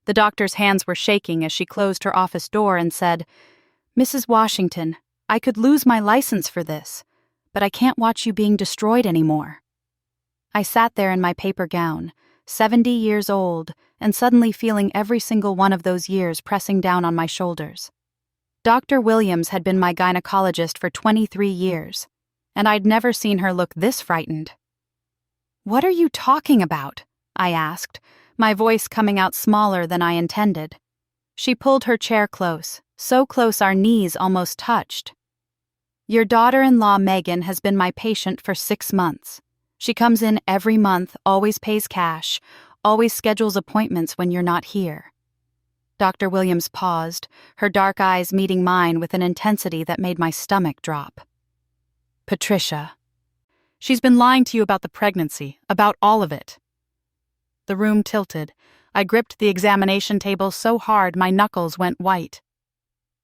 The doctor's hands were shaking as she closed her office door and said, "Mrs. Washington, I could lose my license for this, but I can't watch you being destroyed anymore." I sat there in my paper gown, 70 years old, and suddenly feeling every single one of those years pressing down on my shoulders. Dr. Williams had been my gynecologist for 23 years, and I'd never seen her look this frightened. "What are you talking about?" I asked, my voice coming out smaller than I intended. She pulled her chair close, so close our knees almost touched. "Your daughter-in-law Megan has been my patient for 6 months. She comes in every month, always pays cash, always schedules appointments when you're not here." Dr. Williams paused, her dark eyes meeting mine with an intensity that made my stomach drop. "Patricia, she's been lying to you about the pregnancy, about all of it." The room tilted. I gripped the examination table so hard my knuckles went white.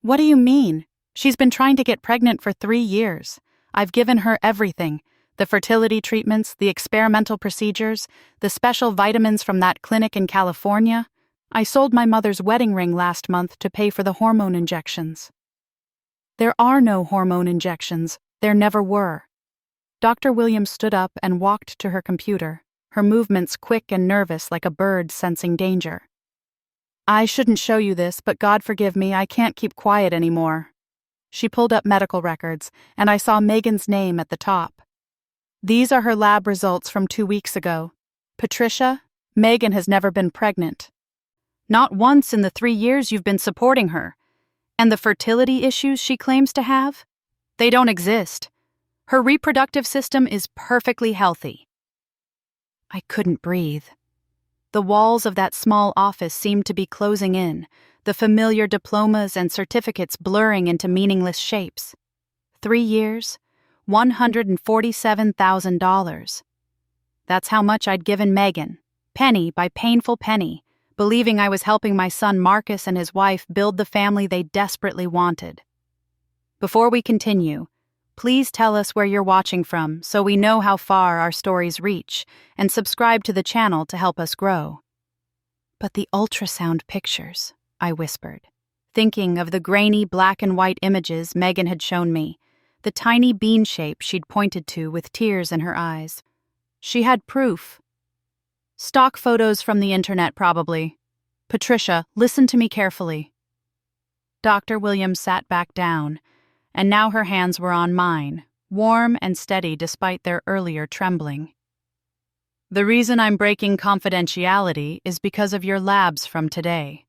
"What do you mean? She's been trying to get pregnant for 3 years. I've given her everything. The fertility treatments, the experimental procedures, the special vitamins from that clinic in California. I sold my mother's wedding ring last month to pay for the hormone injections." "There are no hormone injections. There never were." Dr. Williams stood up and walked to her computer, her movements quick and nervous like a bird sensing danger. "I shouldn't show you this, but God forgive me, I can't keep quiet anymore." She pulled up medical records, and I saw Megan's name at the top. "These are her lab results from 2 weeks ago. Patricia, Megan has never been pregnant. Not once in the 3 years you've been supporting her. And the fertility issues she claims to have? They don't exist. Her reproductive system is perfectly healthy." I couldn't breathe. The walls of that small office seemed to be closing in, the familiar diplomas and certificates blurring into meaningless shapes. 3 years, $147,000. That's how much I'd given Megan, penny by painful penny, believing I was helping my son Marcus and his wife build the family they desperately wanted. Before we continue, please tell us where you're watching from so we know how far our stories reach, and subscribe to the channel to help us grow. "But the ultrasound pictures," I whispered, thinking of the grainy black and white images Megan had shown me, the tiny bean shape she'd pointed to with tears in her eyes. She had proof. "Stock photos from the internet, probably. Patricia, listen to me carefully." Dr. Williams sat back down, and now her hands were on mine, warm and steady despite their earlier trembling. "The reason I'm breaking confidentiality is because of your labs from today.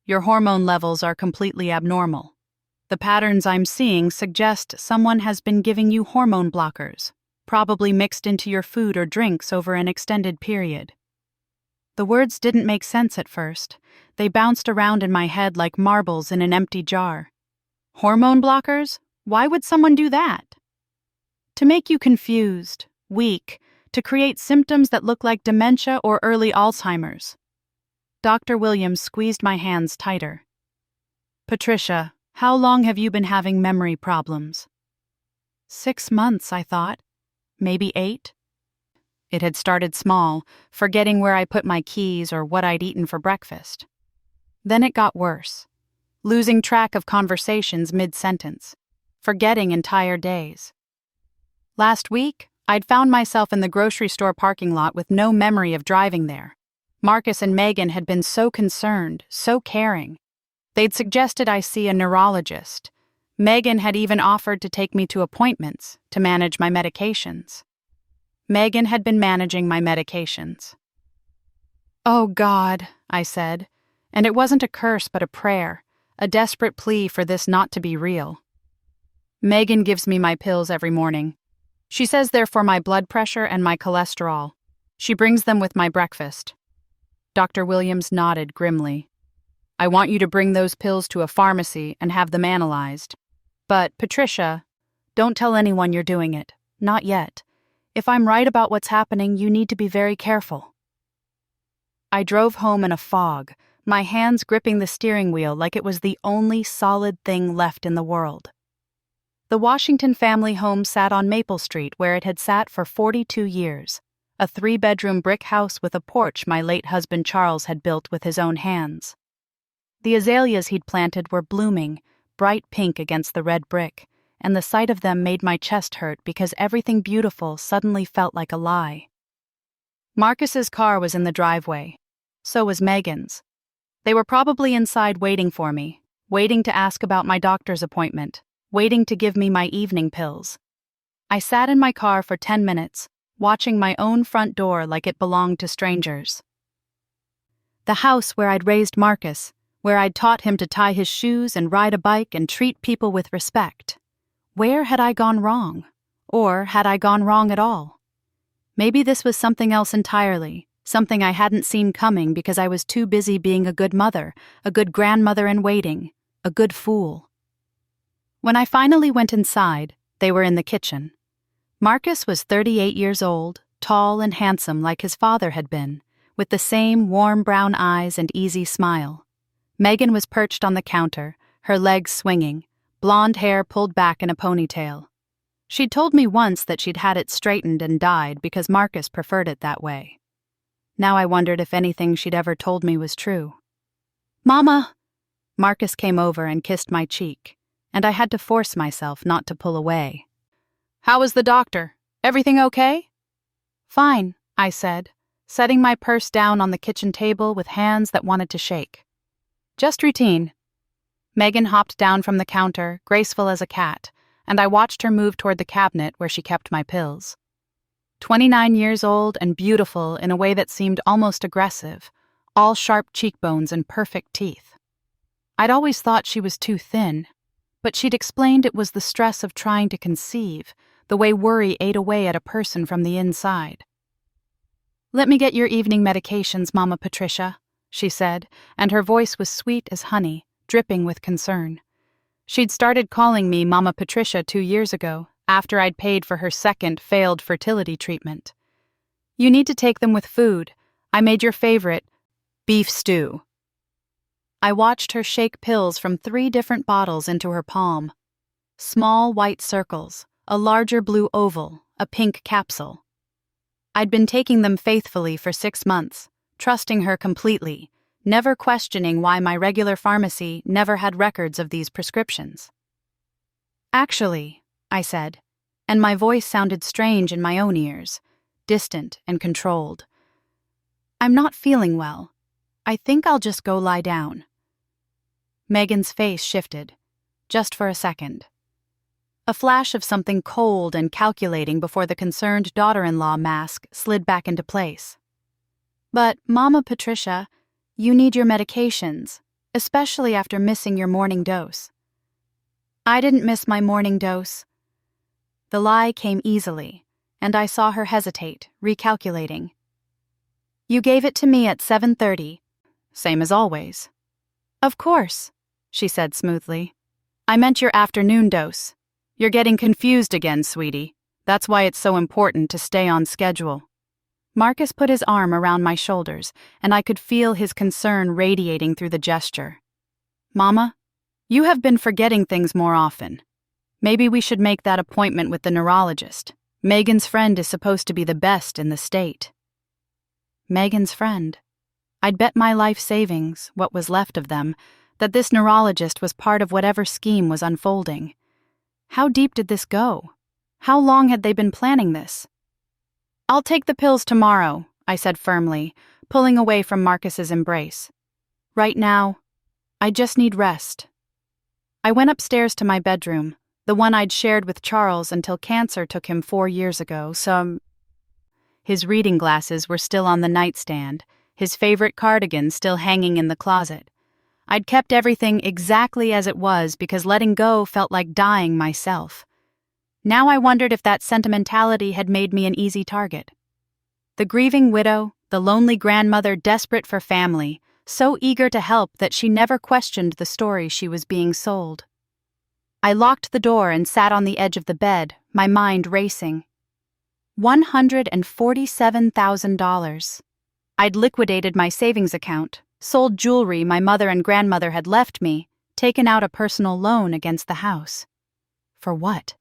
Your hormone levels are completely abnormal. The patterns I'm seeing suggest someone has been giving you hormone blockers, probably mixed into your food or drinks over an extended period." The words didn't make sense at first. They bounced around in my head like marbles in an empty jar. Hormone blockers? Why would someone do that? "To make you confused, weak, to create symptoms that look like dementia or early Alzheimer's." Dr. Williams squeezed my hands tighter. "Patricia, how long have you been having memory problems?" 6 months, I thought. Maybe 8. It had started small, forgetting where I put my keys or what I'd eaten for breakfast. Then it got worse, losing track of conversations mid-sentence, forgetting entire days. Last week, I'd found myself in the grocery store parking lot with no memory of driving there. Marcus and Megan had been so concerned, so caring. They'd suggested I see a neurologist. Megan had even offered to take me to appointments to manage my medications. Megan had been managing my medications. "Oh God," I said, and it wasn't a curse but a prayer, a desperate plea for this not to be real. "Megan gives me my pills every morning. She says they're for my blood pressure and my cholesterol. She brings them with my breakfast." Dr. Williams nodded grimly. "I want you to bring those pills to a pharmacy and have them analyzed. But, Patricia, don't tell anyone you're doing it. Not yet. If I'm right about what's happening, you need to be very careful." I drove home in a fog, my hands gripping the steering wheel like it was the only solid thing left in the world. The Washington family home sat on Maple Street where it had sat for 42 years, a 3-bedroom brick house with a porch my late husband Charles had built with his own hands. The azaleas he'd planted were blooming, bright pink against the red brick, and the sight of them made my chest hurt because everything beautiful suddenly felt like a lie. Marcus's car was in the driveway. So was Megan's. They were probably inside waiting for me, waiting to ask about my doctor's appointment, waiting to give me my evening pills. I sat in my car for 10 minutes, watching my own front door like it belonged to strangers. The house where I'd raised Marcus, where I'd taught him to tie his shoes and ride a bike and treat people with respect. Where had I gone wrong? Or had I gone wrong at all? Maybe this was something else entirely, something I hadn't seen coming because I was too busy being a good mother, a good grandmother in waiting, a good fool. When I finally went inside, they were in the kitchen. Marcus was 38 years old, tall and handsome like his father had been, with the same warm brown eyes and easy smile. Megan was perched on the counter, her legs swinging, blonde hair pulled back in a ponytail. She'd told me once that she'd had it straightened and dyed because Marcus preferred it that way. Now I wondered if anything she'd ever told me was true. "Mama!" Marcus came over and kissed my cheek, and I had to force myself not to pull away. "How was the doctor? Everything okay?" "Fine," I said, setting my purse down on the kitchen table with hands that wanted to shake. "Just routine." Megan hopped down from the counter, graceful as a cat, and I watched her move toward the cabinet where she kept my pills. 29 years old and beautiful in a way that seemed almost aggressive, all sharp cheekbones and perfect teeth. I'd always thought she was too thin, but she'd explained it was the stress of trying to conceive, the way worry ate away at a person from the inside. "Let me get your evening medications, Mama Patricia," she said, and her voice was sweet as honey, dripping with concern. She'd started calling me Mama Patricia 2 years ago, after I'd paid for her second failed fertility treatment. "You need to take them with food. I made your favorite, beef stew." I watched her shake pills from 3 different bottles into her palm. Small white circles, a larger blue oval, a pink capsule. I'd been taking them faithfully for 6 months, trusting her completely, never questioning why my regular pharmacy never had records of these prescriptions. "Actually," I said, and my voice sounded strange in my own ears, distant and controlled. "I'm not feeling well. I think I'll just go lie down." Megan's face shifted, just for a second. A flash of something cold and calculating before the concerned daughter-in-law mask slid back into place. "But, Mama Patricia, you need your medications, especially after missing your morning dose." "I didn't miss my morning dose." The lie came easily, and I saw her hesitate, recalculating. "You gave it to me at 7:30, same as always." "Of course," she said smoothly. "I meant your afternoon dose. You're getting confused again, sweetie. That's why it's so important to stay on schedule." Marcus put his arm around my shoulders, and I could feel his concern radiating through the gesture. "Mama, you have been forgetting things more often. Maybe we should make that appointment with the neurologist. Megan's friend is supposed to be the best in the state." Megan's friend. I'd bet my life savings, what was left of them, that this neurologist was part of whatever scheme was unfolding. How deep did this go? How long had they been planning this? "I'll take the pills tomorrow," I said firmly, pulling away from Marcus's embrace. "Right now, I just need rest." I went upstairs to my bedroom, the one I'd shared with Charles until cancer took him 4 years ago, His reading glasses were still on the nightstand, his favorite cardigan still hanging in the closet. I'd kept everything exactly as it was because letting go felt like dying myself. Now I wondered if that sentimentality had made me an easy target. The grieving widow, the lonely grandmother desperate for family, so eager to help that she never questioned the story she was being sold. I locked the door and sat on the edge of the bed, my mind racing. $147,000. I'd liquidated my savings account, sold jewelry my mother and grandmother had left me, taken out a personal loan against the house. For what?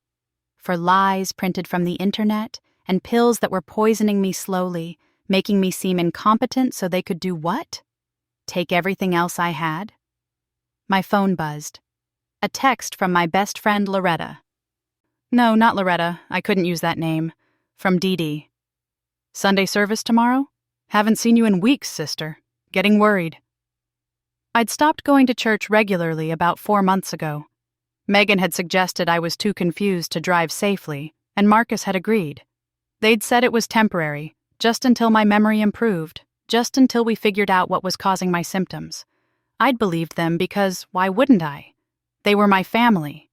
For lies printed from the internet and pills that were poisoning me slowly, making me seem incompetent so they could do what? Take everything else I had? My phone buzzed. A text from my best friend Loretta. No, not Loretta. I couldn't use that name. From Dee Dee. Sunday service tomorrow? Haven't seen you in weeks, sister. Getting worried. I'd stopped going to church regularly about 4 months ago. Megan had suggested I was too confused to drive safely, and Marcus had agreed. They'd said it was temporary, just until my memory improved, just until we figured out what was causing my symptoms. I'd believed them because why wouldn't I? They were my family.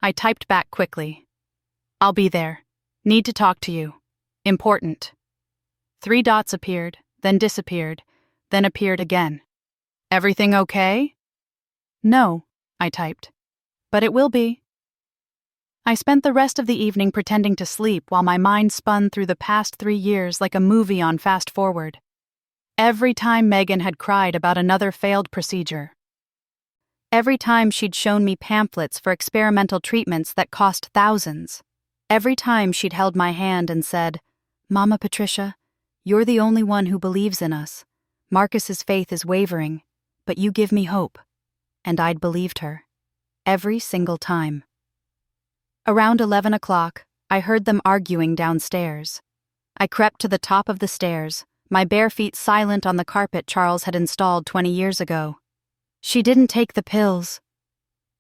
I typed back quickly. I'll be there. Need to talk to you. Important. 3 dots appeared, then disappeared, then appeared again. Everything okay? No, I typed. But it will be. I spent the rest of the evening pretending to sleep while my mind spun through the past 3 years like a movie on fast forward. Every time Megan had cried about another failed procedure. Every time she'd shown me pamphlets for experimental treatments that cost thousands. Every time she'd held my hand and said, "Mama Patricia, you're the only one who believes in us. Marcus's faith is wavering, but you give me hope." And I'd believed her. Every single time. Around 11 o'clock, I heard them arguing downstairs. I crept to the top of the stairs, my bare feet silent on the carpet Charles had installed 20 years ago. She didn't take the pills.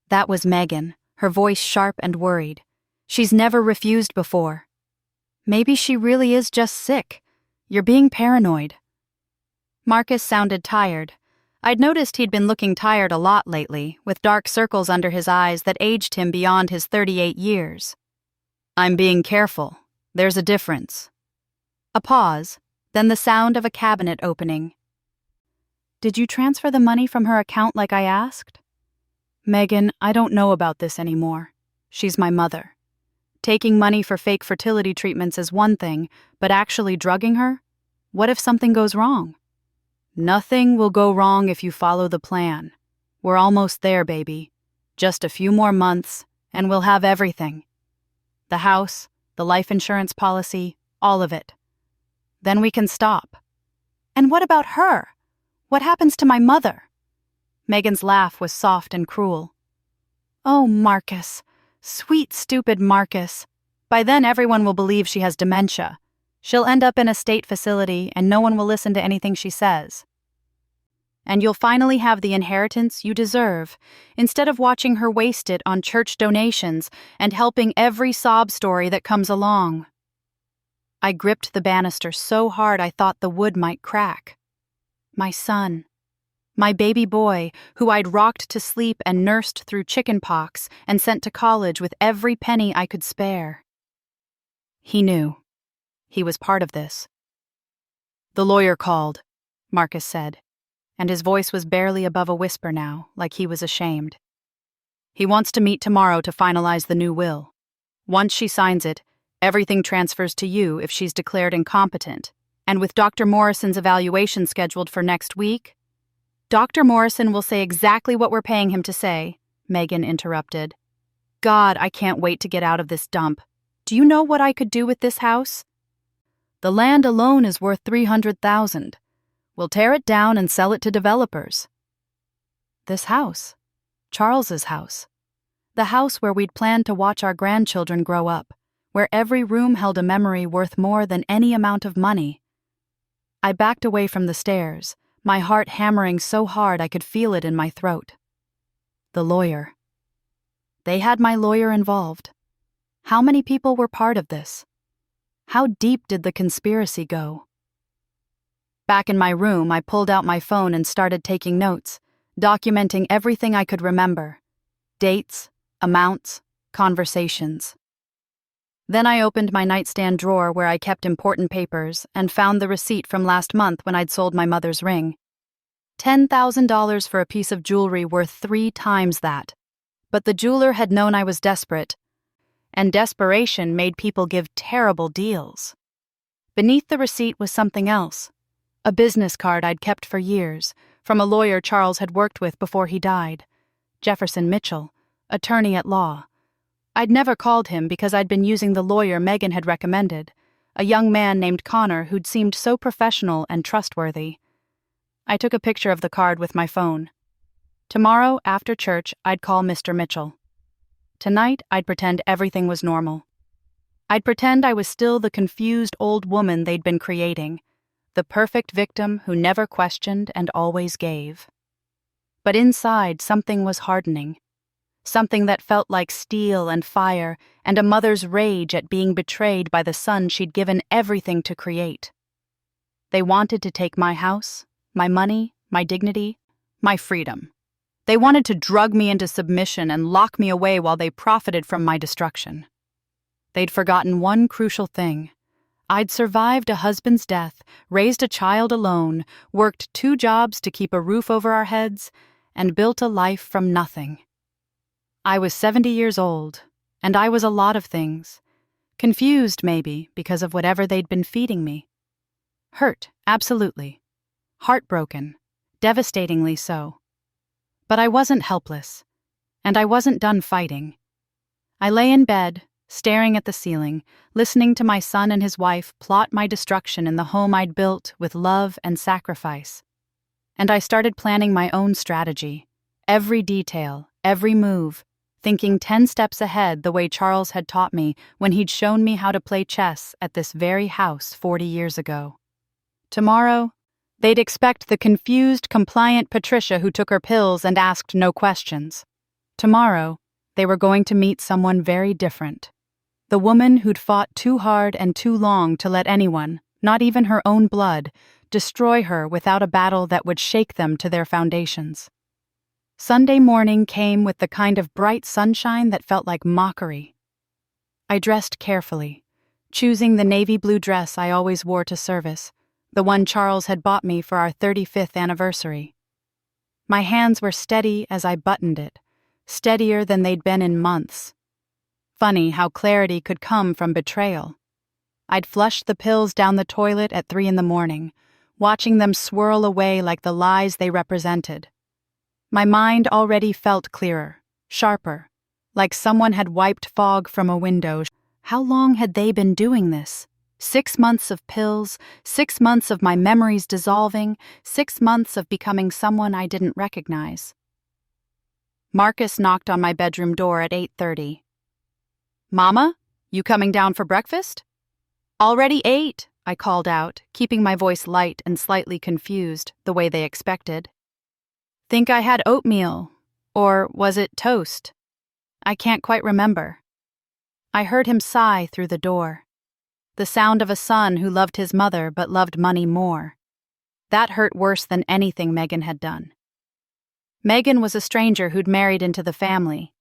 That was Megan, her voice sharp and worried. She's never refused before. Maybe she really is just sick. You're being paranoid. Marcus sounded tired. I'd noticed he'd been looking tired a lot lately, with dark circles under his eyes that aged him beyond his 38 years. I'm being careful. There's a difference. A pause, then the sound of a cabinet opening. Did you transfer the money from her account like I asked? Megan, I don't know about this anymore. She's my mother. Taking money for fake fertility treatments is one thing, but actually drugging her? What if something goes wrong? Nothing will go wrong if you follow the plan. We're almost there, baby. Just a few more months, and we'll have everything. The house, the life insurance policy, all of it. Then we can stop. And what about her? What happens to my mother? Megan's laugh was soft and cruel. Oh, Marcus. Sweet, stupid Marcus. By then everyone will believe she has dementia. She'll end up in a state facility and no one will listen to anything she says. And you'll finally have the inheritance you deserve, instead of watching her waste it on church donations and helping every sob story that comes along. I gripped the banister so hard I thought the wood might crack. My son. My baby boy, who I'd rocked to sleep and nursed through chicken pox and sent to college with every penny I could spare. He knew. He was part of this. The lawyer called, Marcus said, and his voice was barely above a whisper now, like he was ashamed. He wants to meet tomorrow to finalize the new will. Once she signs it, everything transfers to you if she's declared incompetent, and with Dr. Morrison's evaluation scheduled for next week, Dr. Morrison will say exactly what we're paying him to say, Megan interrupted. God, I can't wait to get out of this dump. Do you know what I could do with this house? The land alone is worth $300,000. We'll tear it down and sell it to developers. This house. Charles's house. The house where we'd planned to watch our grandchildren grow up, where every room held a memory worth more than any amount of money. I backed away from the stairs, my heart hammering so hard I could feel it in my throat. The lawyer. They had my lawyer involved. How many people were part of this? How deep did the conspiracy go? Back in my room, I pulled out my phone and started taking notes, documenting everything I could remember. Dates, amounts, conversations. Then I opened my nightstand drawer where I kept important papers and found the receipt from last month when I'd sold my mother's ring. $10,000 for a piece of jewelry worth 3 times that. But the jeweler had known I was desperate, and desperation made people give terrible deals. Beneath the receipt was something else. A business card I'd kept for years, from a lawyer Charles had worked with before he died. Jefferson Mitchell, attorney at law. I'd never called him because I'd been using the lawyer Megan had recommended, a young man named Connor who'd seemed so professional and trustworthy. I took a picture of the card with my phone. Tomorrow, after church, I'd call Mr. Mitchell. Tonight, I'd pretend everything was normal. I'd pretend I was still the confused old woman they'd been creating, the perfect victim who never questioned and always gave. But inside, something was hardening. Something that felt like steel and fire and a mother's rage at being betrayed by the son she'd given everything to create. They wanted to take my house, my money, my dignity, my freedom. They wanted to drug me into submission and lock me away while they profited from my destruction. They'd forgotten one crucial thing. I'd survived a husband's death, raised a child alone, worked 2 jobs to keep a roof over our heads, and built a life from nothing. I was 70 years old, and I was a lot of things. Confused, maybe, because of whatever they'd been feeding me. Hurt, absolutely. Heartbroken, devastatingly so. But I wasn't helpless, and I wasn't done fighting. I lay in bed, staring at the ceiling, listening to my son and his wife plot my destruction in the home I'd built with love and sacrifice. And I started planning my own strategy, every detail, every move, thinking 10 steps ahead the way Charles had taught me when he'd shown me how to play chess at this very house 40 years ago. Tomorrow, they'd expect the confused, compliant Patricia who took her pills and asked no questions. Tomorrow, they were going to meet someone very different. The woman who'd fought too hard and too long to let anyone, not even her own blood, destroy her without a battle that would shake them to their foundations. Sunday morning came with the kind of bright sunshine that felt like mockery. I dressed carefully, choosing the navy blue dress I always wore to service, the one Charles had bought me for our 35th anniversary. My hands were steady as I buttoned it, steadier than they'd been in months. Funny how clarity could come from betrayal. I'd flushed the pills down the toilet at 3 a.m, watching them swirl away like the lies they represented. My mind already felt clearer, sharper, like someone had wiped fog from a window. How long had they been doing this? 6 months of pills, 6 months of my memories dissolving, 6 months of becoming someone I didn't recognize. Marcus knocked on my bedroom door at 8:30. "Mama, you coming down for breakfast?" "Already 8, I called out, keeping my voice light and slightly confused, the way they expected. "Think I had oatmeal, or was it toast? I can't quite remember." I heard him sigh through the door. The sound of a son who loved his mother but loved money more. That hurt worse than anything Megan had done. Megan was a stranger who'd married into the family.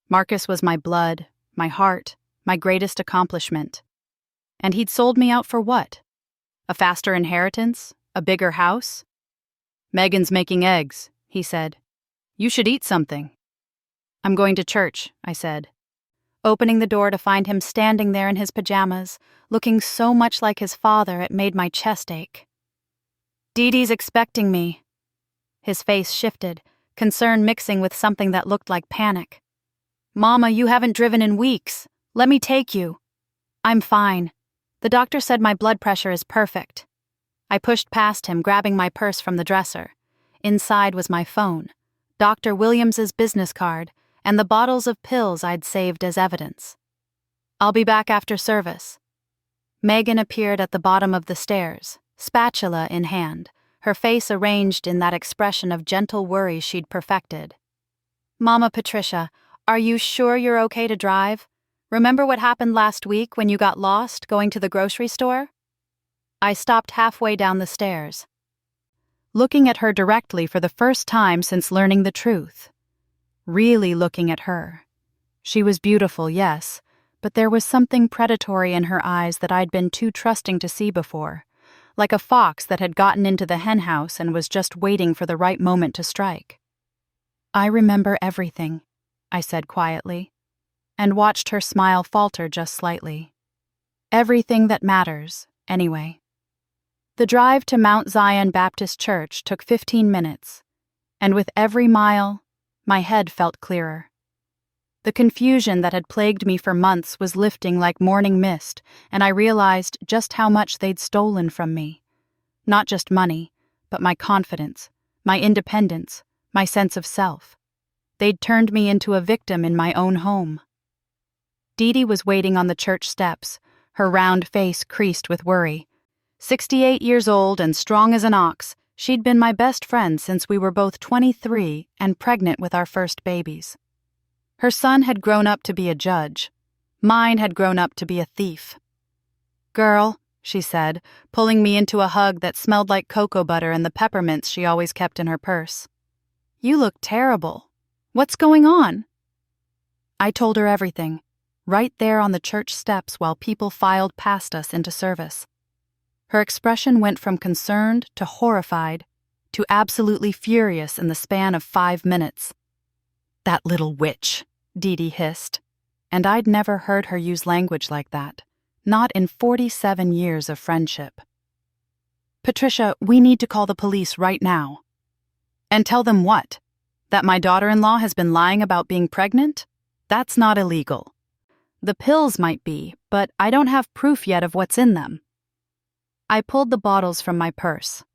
Marcus was my blood, my heart, my greatest accomplishment. And he'd sold me out for what? A faster inheritance? A bigger house? "Megan's making eggs," he said. "You should eat something." "I'm going to church," I said, opening the door to find him standing there in his pajamas, looking so much like his father it made my chest ache. "Dee Dee's expecting me." His face shifted, concern mixing with something that looked like panic. "Mama, you haven't driven in weeks. Let me take you." "I'm fine. The doctor said my blood pressure is perfect." I pushed past him, grabbing my purse from the dresser. Inside was my phone, Dr. Williams's business card, and the bottles of pills I'd saved as evidence. "I'll be back after service." Megan appeared at the bottom of the stairs, spatula in hand, her face arranged in that expression of gentle worry she'd perfected. "Mama Patricia, are you sure you're okay to drive? Remember what happened last week when you got lost going to the grocery store?" I stopped halfway down the stairs, looking at her directly for the first time since learning the truth. Really looking at her. She was beautiful, yes, but there was something predatory in her eyes that I'd been too trusting to see before, like a fox that had gotten into the henhouse and was just waiting for the right moment to strike. "I remember everything," I said quietly, and watched her smile falter just slightly. "Everything that matters, anyway." The drive to Mount Zion Baptist Church took 15 minutes, and with every mile, my head felt clearer. The confusion that had plagued me for months was lifting like morning mist, and I realized just how much they'd stolen from me. Not just money, but my confidence, my independence, my sense of self. They'd turned me into a victim in my own home. Dee was waiting on the church steps, her round face creased with worry. 68 years old and strong as an ox, she'd been my best friend since we were both 23 and pregnant with our first babies. Her son had grown up to be a judge. Mine had grown up to be a thief. "Girl," she said, pulling me into a hug that smelled like cocoa butter and the peppermints she always kept in her purse. "You look terrible. What's going on?" I told her everything, right there on the church steps while people filed past us into service. Her expression went from concerned to horrified to absolutely furious in the span of 5 minutes. "That little witch," Dee hissed, and I'd never heard her use language like that, not in 47 years of friendship. "Patricia, we need to call the police right now." "And tell them what? That my daughter-in-law has been lying about being pregnant? That's not illegal. The pills might be, but I don't have proof yet of what's in them." I pulled the bottles from my purse.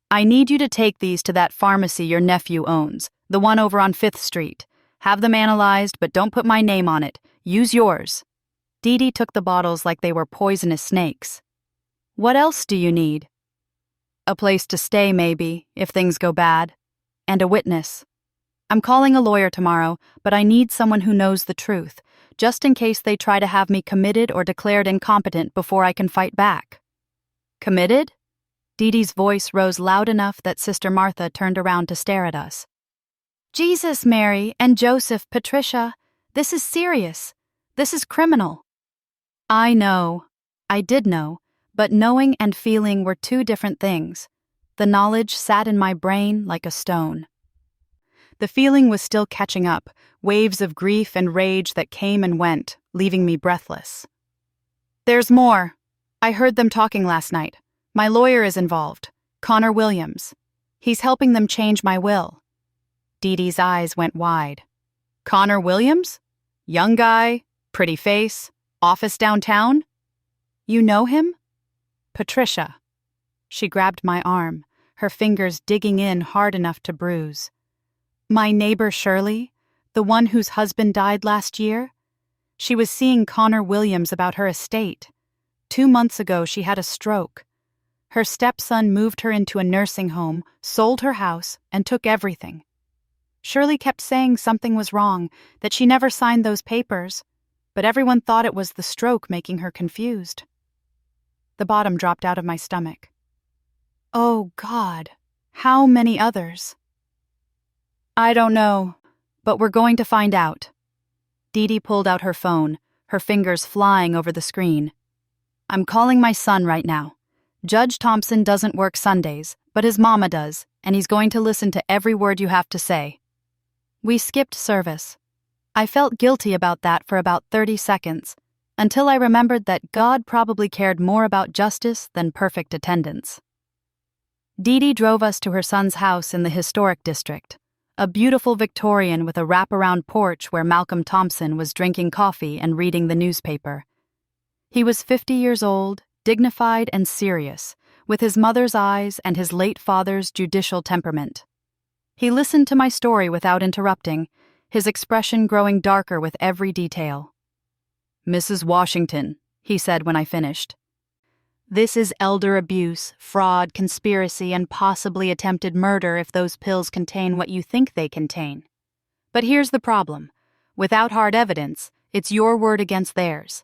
"I need you to take these to that pharmacy your nephew owns, the one over on 5th Street. Have them analyzed, but don't put my name on it. Use yours." Dee took the bottles like they were poisonous snakes. "What else do you need?" "A place to stay, maybe, if things go bad. And a witness. I'm calling a lawyer tomorrow, but I need someone who knows the truth, just in case they try to have me committed or declared incompetent before I can fight back." "Committed?" Dee's voice rose loud enough that Sister Martha turned around to stare at us. "Jesus, Mary, and Joseph, Patricia, this is serious. This is criminal." I know. I did know, but knowing and feeling were two different things. The knowledge sat in my brain like a stone. The feeling was still catching up, waves of grief and rage that came and went, leaving me breathless. "There's more. I heard them talking last night. My lawyer is involved, Connor Williams. He's helping them change my will." Dee's eyes went wide. "Connor Williams? Young guy, pretty face, office downtown? You know him?" "Patricia." She grabbed my arm, her fingers digging in hard enough to bruise. "My neighbor Shirley, the one whose husband died last year? She was seeing Connor Williams about her estate. 2 months ago she had a stroke. Her stepson moved her into a nursing home, sold her house, and took everything. Shirley kept saying something was wrong, that she never signed those papers, but everyone thought it was the stroke making her confused." The bottom dropped out of my stomach. Oh, God, how many others? "I don't know, but we're going to find out." Dee pulled out her phone, her fingers flying over the screen. "I'm calling my son right now. Judge Thompson doesn't work Sundays, but his mama does, and he's going to listen to every word you have to say." We skipped service. I felt guilty about that for about 30 seconds, until I remembered that God probably cared more about justice than perfect attendance. Dee drove us to her son's house in the historic district, a beautiful Victorian with a wraparound porch where Malcolm Thompson was drinking coffee and reading the newspaper. He was 50 years old, dignified and serious, with his mother's eyes and his late father's judicial temperament. He listened to my story without interrupting, his expression growing darker with every detail. "Mrs. Washington," he said when I finished, "this is elder abuse, fraud, conspiracy, and possibly attempted murder if those pills contain what you think they contain. But here's the problem. Without hard evidence, it's your word against theirs.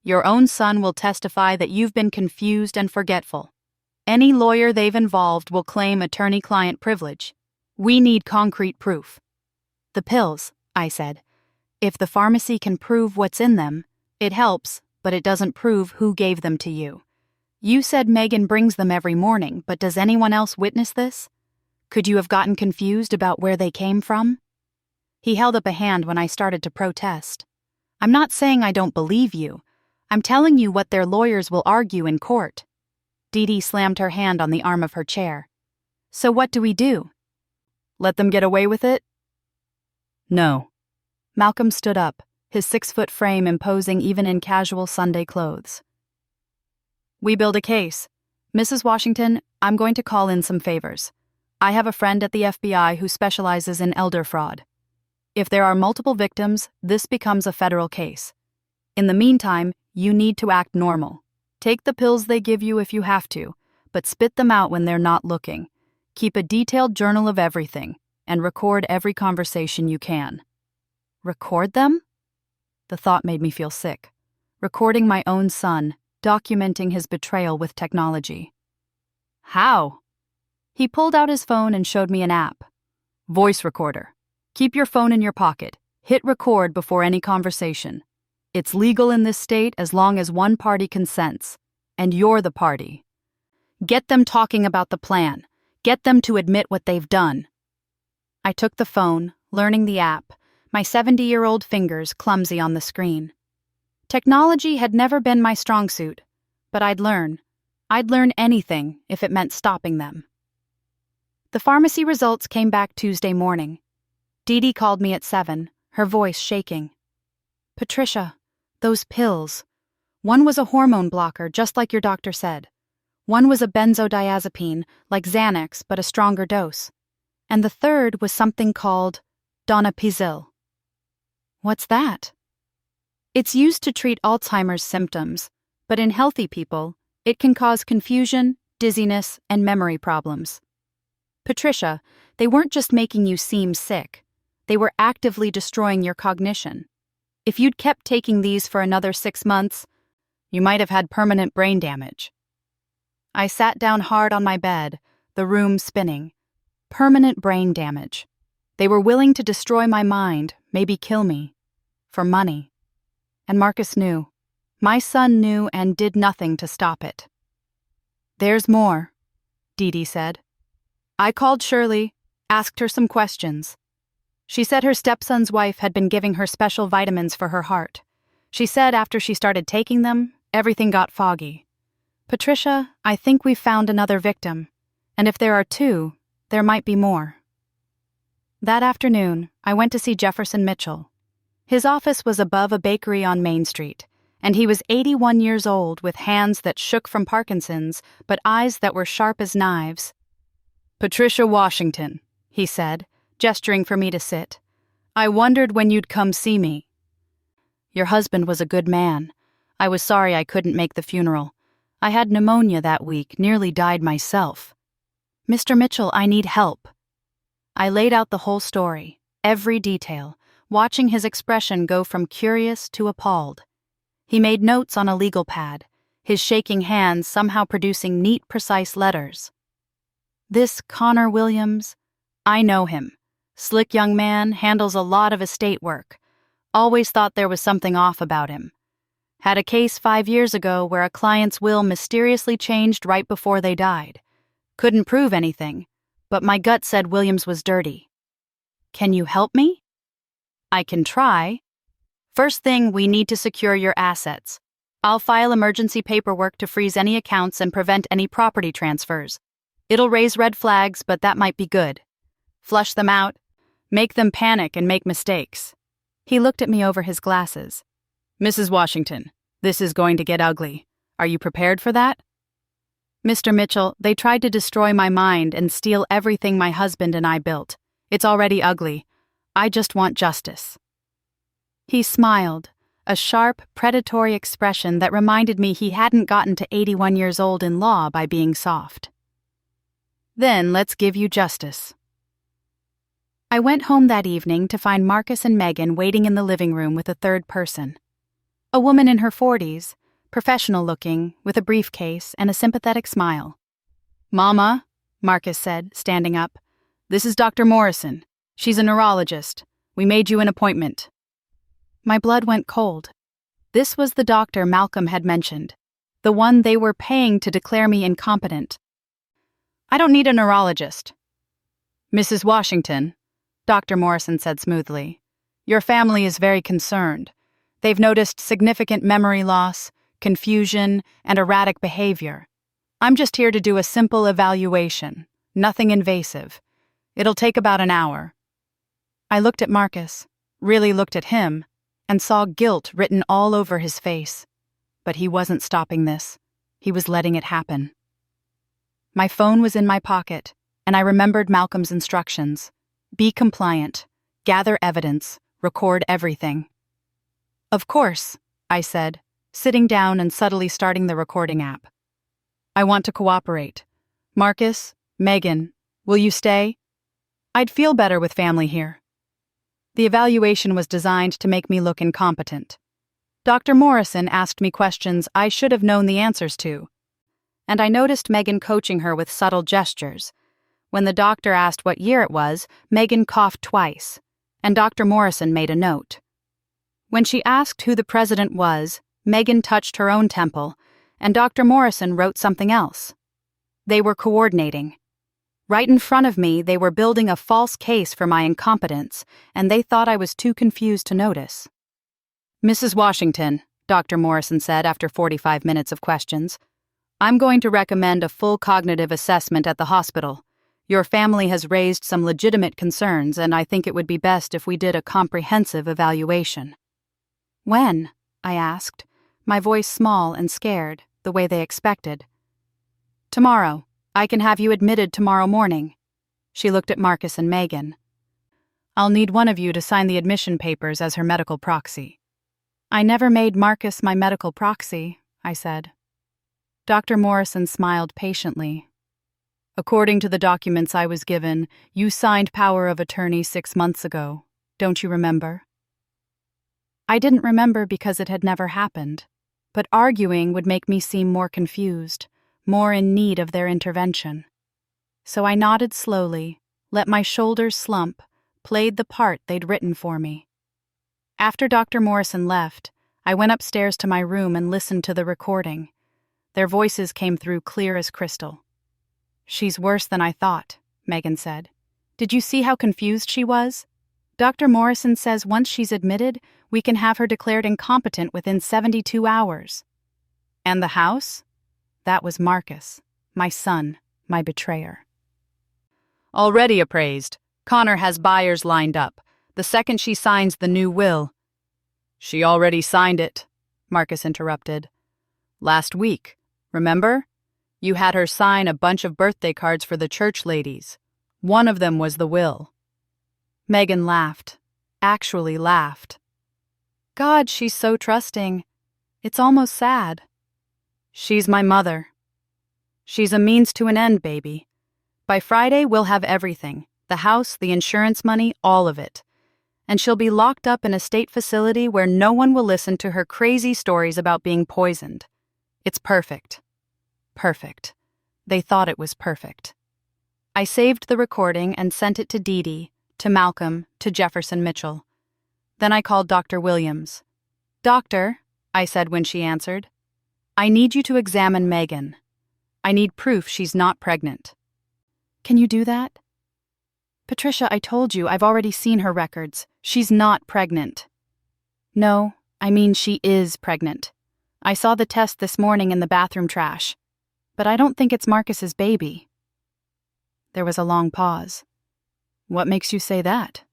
Your own son will testify that you've been confused and forgetful. Any lawyer they've involved will claim attorney-client privilege. We need concrete proof." "The pills," I said. "If the pharmacy can prove what's in them, it helps, but it doesn't prove who gave them to you. You said Megan brings them every morning, but does anyone else witness this? Could you have gotten confused about where they came from?" He held up a hand when I started to protest. "I'm not saying I don't believe you. I'm telling you what their lawyers will argue in court." Dee slammed her hand on the arm of her chair. "So what do we do? Let them get away with it?" "No." Malcolm stood up, his 6-foot frame imposing even in casual Sunday clothes. "We build a case. Mrs. Washington, I'm going to call in some favors. I have a friend at the FBI who specializes in elder fraud. If there are multiple victims, this becomes a federal case. In the meantime, you need to act normal. Take the pills they give you if you have to, but spit them out when they're not looking. Keep a detailed journal of everything, and record every conversation you can." Record them? The thought made me feel sick. Recording my own son, documenting his betrayal with technology. How? He pulled out his phone and showed me an app. Voice recorder. Keep your phone in your pocket. Hit record before any conversation. It's legal in this state as long as one party consents, and you're the party. Get them talking about the plan. Get them to admit what they've done. I took the phone, learning the app, my 70-year-old fingers clumsy on the screen. Technology had never been my strong suit, but I'd learn. I'd learn anything if it meant stopping them. The pharmacy results came back Tuesday morning. Dee Dee called me at 7, her voice shaking. "Patricia, those pills. One was a hormone blocker, just like your doctor said. One was a benzodiazepine, like Xanax, but a stronger dose. And the third was something called donepezil." "What's that?" "It's used to treat Alzheimer's symptoms, but in healthy people, it can cause confusion, dizziness, and memory problems. Patricia, they weren't just making you seem sick. They were actively destroying your cognition. If you'd kept taking these for another 6 months, you might have had permanent brain damage." I sat down hard on my bed, the room spinning. Permanent brain damage. They were willing to destroy my mind, maybe kill me. For money. And Marcus knew. My son knew and did nothing to stop it. "There's more," Dee Dee said. "I called Shirley, asked her some questions. She said her stepson's wife had been giving her special vitamins for her heart. She said after she started taking them, everything got foggy. Patricia, I think we've found another victim. And if there are 2, there might be more." That afternoon, I went to see Jefferson Mitchell. His office was above a bakery on Main Street, and he was 81 years old with hands that shook from Parkinson's, but eyes that were sharp as knives. "Patricia Washington," he said, gesturing for me to sit. "I wondered when you'd come see me." "Your husband was a good man. I was sorry I couldn't make the funeral. I had pneumonia that week, nearly died myself. Mr. Mitchell, I need help." I laid out the whole story, every detail, watching his expression go from curious to appalled. He made notes on a legal pad, his shaking hands somehow producing neat, precise letters. "This Connor Williams, I know him. Slick young man, handles a lot of estate work. Always thought there was something off about him. Had a case 5 years ago where a client's will mysteriously changed right before they died. Couldn't prove anything, but my gut said Williams was dirty. Can you help me?" "I can try. First thing, we need to secure your assets. I'll file emergency paperwork to freeze any accounts and prevent any property transfers. It'll raise red flags, but that might be good. Flush them out, make them panic and make mistakes." He looked at me over his glasses. "Mrs. Washington, this is going to get ugly. Are you prepared for that?" "Mr. Mitchell, they tried to destroy my mind and steal everything my husband and I built. It's already ugly. I just want justice." He smiled, a sharp, predatory expression that reminded me he hadn't gotten to 81 years old in law by being soft. "Then let's give you justice." I went home that evening to find Marcus and Megan waiting in the living room with a third person. A woman in her 40s, professional-looking, with a briefcase and a sympathetic smile. "Mama," Marcus said, standing up, "this is Dr. Morrison. She's a neurologist. We made you an appointment." My blood went cold. This was the doctor Malcolm had mentioned, the one they were paying to declare me incompetent. "I don't need a neurologist." "Mrs. Washington," Dr. Morrison said smoothly, "your family is very concerned. They've noticed significant memory loss, confusion, and erratic behavior. I'm just here to do a simple evaluation, nothing invasive. It'll take about an hour." I looked at Marcus. really looked at him, and saw guilt written all over his face. But he wasn't stopping this. He was letting it happen. My phone was in my pocket, and I remembered Malcolm's instructions. Be compliant, gather evidence, record everything. Of course, I said, sitting down and subtly starting the recording app. I want to cooperate. Marcus, Megan, will you stay? I'd feel better with family here. The evaluation was designed to make me look incompetent. Dr. Morrison asked me questions I should have known the answers to, and I noticed Megan coaching her with subtle gestures. When the doctor asked what year it was, Megan coughed twice, and Dr. Morrison made a note. When she asked who the president was, Megan touched her own temple, and Dr. Morrison wrote something else. They were coordinating. Right in front of me, they were building a false case for my incompetence, and they thought I was too confused to notice. Mrs. Washington, Dr. Morrison said after 45 minutes of questions, I'm going to recommend a full cognitive assessment at the hospital. Your family has raised some legitimate concerns, and I think it would be best if we did a comprehensive evaluation. When? I asked, my voice small and scared, the way they expected. Tomorrow. I can have you admitted tomorrow morning. She looked at Marcus and Megan. I'll need one of you to sign the admission papers as her medical proxy. I never made Marcus my medical proxy, I said. Dr. Morrison smiled patiently. According to the documents I was given, you signed power of attorney 6 months ago. Don't you remember? I didn't remember because it had never happened, but arguing would make me seem more confused, more in need of their intervention. So I nodded slowly, let my shoulders slump, played the part they'd written for me. After Dr. Morrison left, I went upstairs to my room and listened to the recording. Their voices came through clear as crystal. She's worse than I thought, Megan said. Did you see how confused she was? Dr. Morrison says once she's admitted, we can have her declared incompetent within 72 hours. And the house? That was Marcus, my son, my betrayer. Already appraised. Connor has buyers lined up. The second she signs the new will. She already signed it, Marcus interrupted. Last week, remember? You had her sign a bunch of birthday cards for the church ladies. One of them was the will. Megan laughed, actually laughed. God, she's so trusting. It's almost sad. She's my mother. She's a means to an end, baby. By Friday, we'll have everything. The house, the insurance money, all of it. And she'll be locked up in a state facility where no one will listen to her crazy stories about being poisoned. It's perfect. Perfect. They thought it was perfect. I saved the recording and sent it to Dee Dee, to Malcolm, to Jefferson Mitchell. Then I called Dr. Williams. Doctor, I said when she answered, I need you to examine Megan. I need proof she's not pregnant. Can you do that? Patricia, I told you I've already seen her records. She's not pregnant. No, I mean she is pregnant. I saw the test this morning in the bathroom trash. But I don't think it's Marcus's baby. There was a long pause. What makes you say that?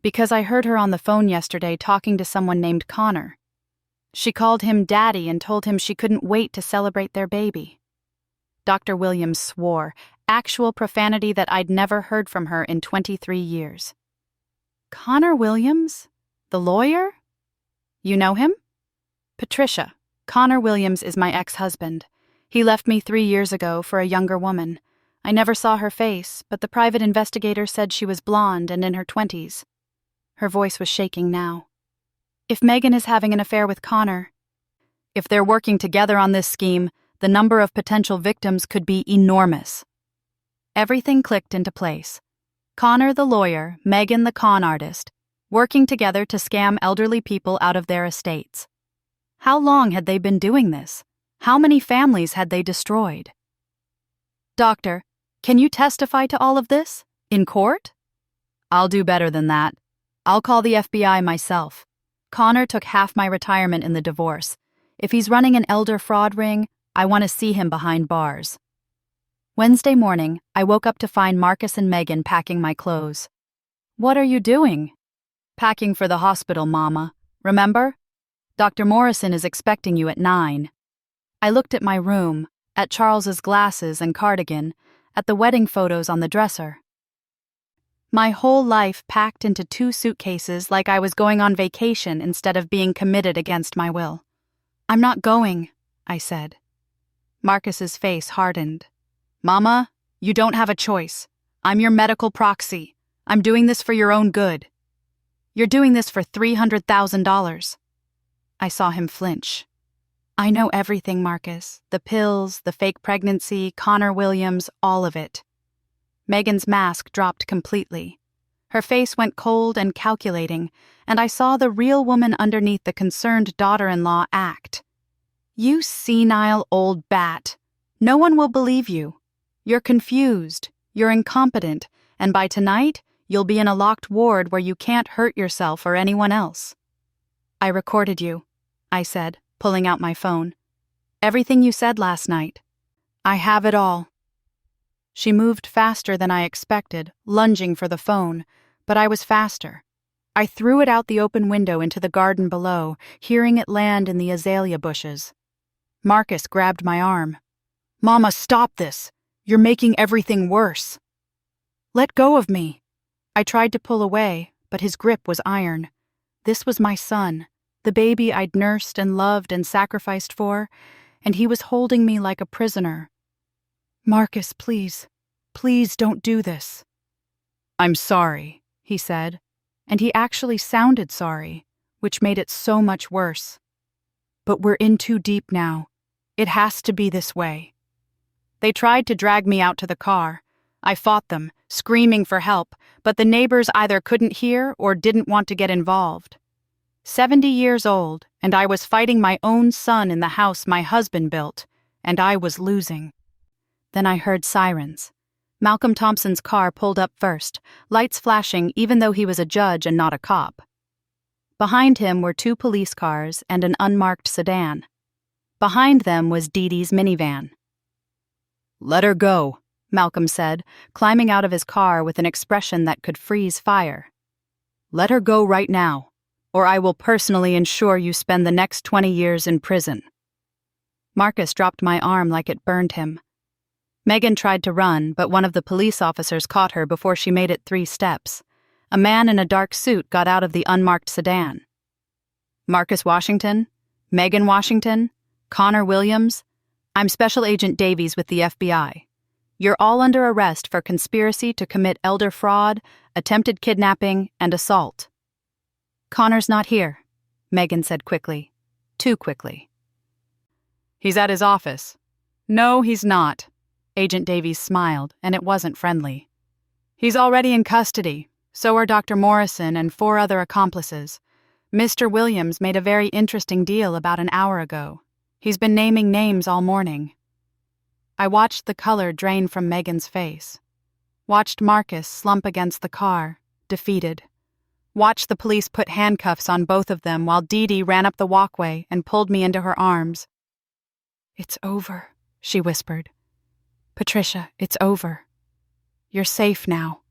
Because I heard her on the phone yesterday talking to someone named Connor. She called him Daddy and told him she couldn't wait to celebrate their baby. Dr. Williams swore, actual profanity that I'd never heard from her in 23 years. Connor Williams? The lawyer? You know him? Patricia, Connor Williams is my ex-husband. He left me 3 years ago for a younger woman. I never saw her face, but the private investigator said she was blonde and in her 20s. Her voice was shaking now. If Megan is having an affair with Connor, if they're working together on this scheme, the number of potential victims could be enormous. Everything clicked into place. Connor the lawyer, Megan the con artist, working together to scam elderly people out of their estates. How long had they been doing this? How many families had they destroyed? Doctor, can you testify to all of this? In court? I'll do better than that. I'll call the FBI myself. Connor took half my retirement in the divorce. If he's running an elder fraud ring, I want to see him behind bars. Wednesday morning, I woke up to find Marcus and Megan packing my clothes. What are you doing? Packing for the hospital, Mama. Remember? Dr. Morrison is expecting you at 9. I looked at my room, at Charles's glasses and cardigan, at the wedding photos on the dresser. My whole life packed into 2 suitcases like I was going on vacation instead of being committed against my will. I'm not going, I said. Marcus's face hardened. Mama, you don't have a choice. I'm your medical proxy. I'm doing this for your own good. You're doing this for $300,000. I saw him flinch. I know everything, Marcus. The pills, the fake pregnancy, Connor Williams, all of it. Megan's mask dropped completely. Her face went cold and calculating, and I saw the real woman underneath the concerned daughter-in-law act. You senile old bat. No one will believe you. You're confused, you're incompetent, and by tonight, you'll be in a locked ward where you can't hurt yourself or anyone else. I recorded you, I said, pulling out my phone. Everything you said last night. I have it all. She moved faster than I expected, lunging for the phone, but I was faster. I threw it out the open window into the garden below, hearing it land in the azalea bushes. Marcus grabbed my arm. Mama, stop this. You're making everything worse. Let go of me. I tried to pull away, but his grip was iron. This was my son, the baby I'd nursed and loved and sacrificed for, and he was holding me like a prisoner. Marcus, please don't do this. I'm sorry, he said, and he actually sounded sorry, which made it so much worse. But we're in too deep now. It has to be this way. They tried to drag me out to the car. I fought them, screaming for help, but the neighbors either couldn't hear or didn't want to get involved. 70 years old, and I was fighting my own son in the house my husband built, and I was losing. Then I heard sirens. Malcolm Thompson's car pulled up first, lights flashing even though he was a judge and not a cop. Behind him were 2 police cars and an unmarked sedan. Behind them was Dee Dee's minivan. Let her go, Malcolm said, climbing out of his car with an expression that could freeze fire. Let her go right now, or I will personally ensure you spend the next 20 years in prison. Marcus dropped my arm like it burned him. Megan tried to run, but one of the police officers caught her before she made it 3 steps. A man in a dark suit got out of the unmarked sedan. Marcus Washington? Megan Washington? Connor Williams? I'm Special Agent Davies with the FBI. You're all under arrest for conspiracy to commit elder fraud, attempted kidnapping, and assault. Connor's not here, Megan said quickly. Too quickly. He's at his office. No, he's not. Agent Davies smiled, and it wasn't friendly. He's already in custody. So are Dr. Morrison and 4 other accomplices. Mr. Williams made a very interesting deal about an hour ago. He's been naming names all morning. I watched the color drain from Megan's face. Watched Marcus slump against the car, defeated. Watched the police put handcuffs on both of them while Dee Dee ran up the walkway and pulled me into her arms. It's over, she whispered. Patricia, it's over. You're safe now.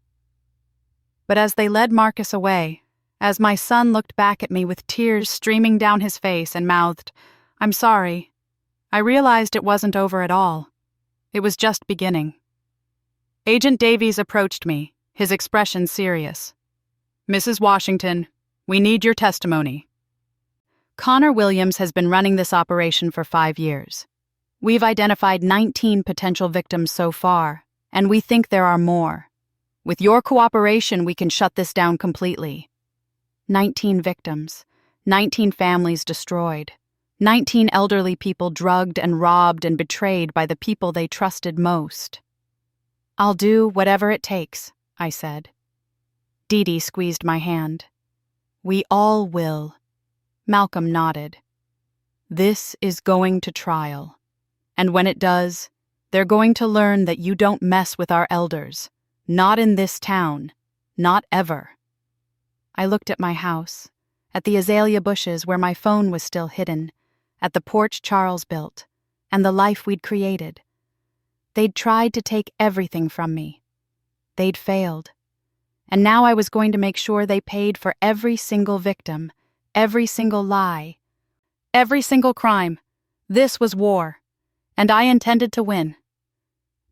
But as they led Marcus away, as my son looked back at me with tears streaming down his face and mouthed, I'm sorry, I realized it wasn't over at all. It was just beginning. Agent Davies approached me, his expression serious. Mrs. Washington, we need your testimony. Connor Williams has been running this operation for 5 years. We've identified 19 potential victims so far, and we think there are more. With your cooperation, we can shut this down completely. 19 victims, 19 families destroyed, 19 elderly people drugged and robbed and betrayed by the people they trusted most. I'll do whatever it takes, I said. Dee Dee squeezed my hand. We all will. Malcolm nodded. This is going to trial. And when it does, they're going to learn that you don't mess with our elders. Not in this town. Not ever. I looked at my house, at the azalea bushes where my phone was still hidden, at the porch Charles built, and the life we'd created. They'd tried to take everything from me. They'd failed. And now I was going to make sure they paid for every single victim, every single lie, every single crime. This was war, and I intended to win.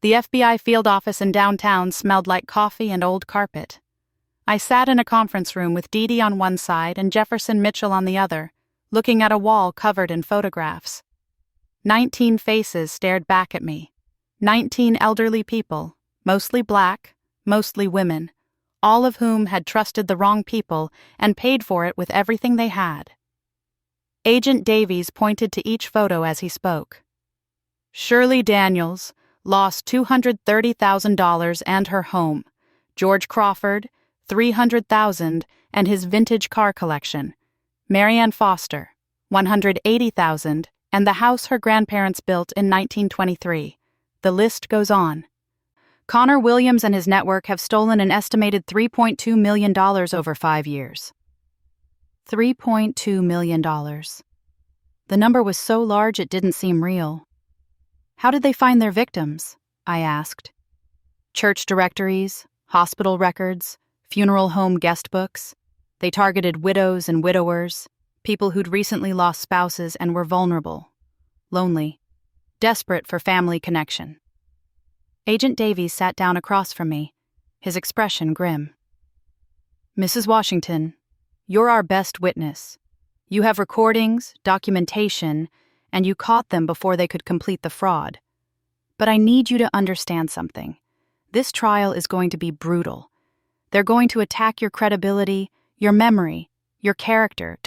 The FBI field office in downtown smelled like coffee and old carpet. I sat in a conference room with Dee Dee on one side and Jefferson Mitchell on the other, looking at a wall covered in photographs. 19 faces stared back at me. 19 elderly people, mostly black, mostly women, all of whom had trusted the wrong people and paid for it with everything they had. Agent Davies pointed to each photo as he spoke. Shirley Daniels lost $230,000 and her home. George Crawford, $300,000 and his vintage car collection. Marianne Foster, $180,000 and the house her grandparents built in 1923. The list goes on. Connor Williams and his network have stolen an estimated $3.2 million over 5 years. $3.2 million. The number was so large it didn't seem real. How did they find their victims? I asked. Church directories, hospital records, funeral home guest books. They targeted widows and widowers, people who'd recently lost spouses and were vulnerable, lonely, desperate for family connection. Agent Davies sat down across from me, his expression grim. Mrs. Washington, you're our best witness. You have recordings, documentation, and you caught them before they could complete the fraud. But I need you to understand something. This trial is going to be brutal. They're going to attack your credibility, your memory, your character.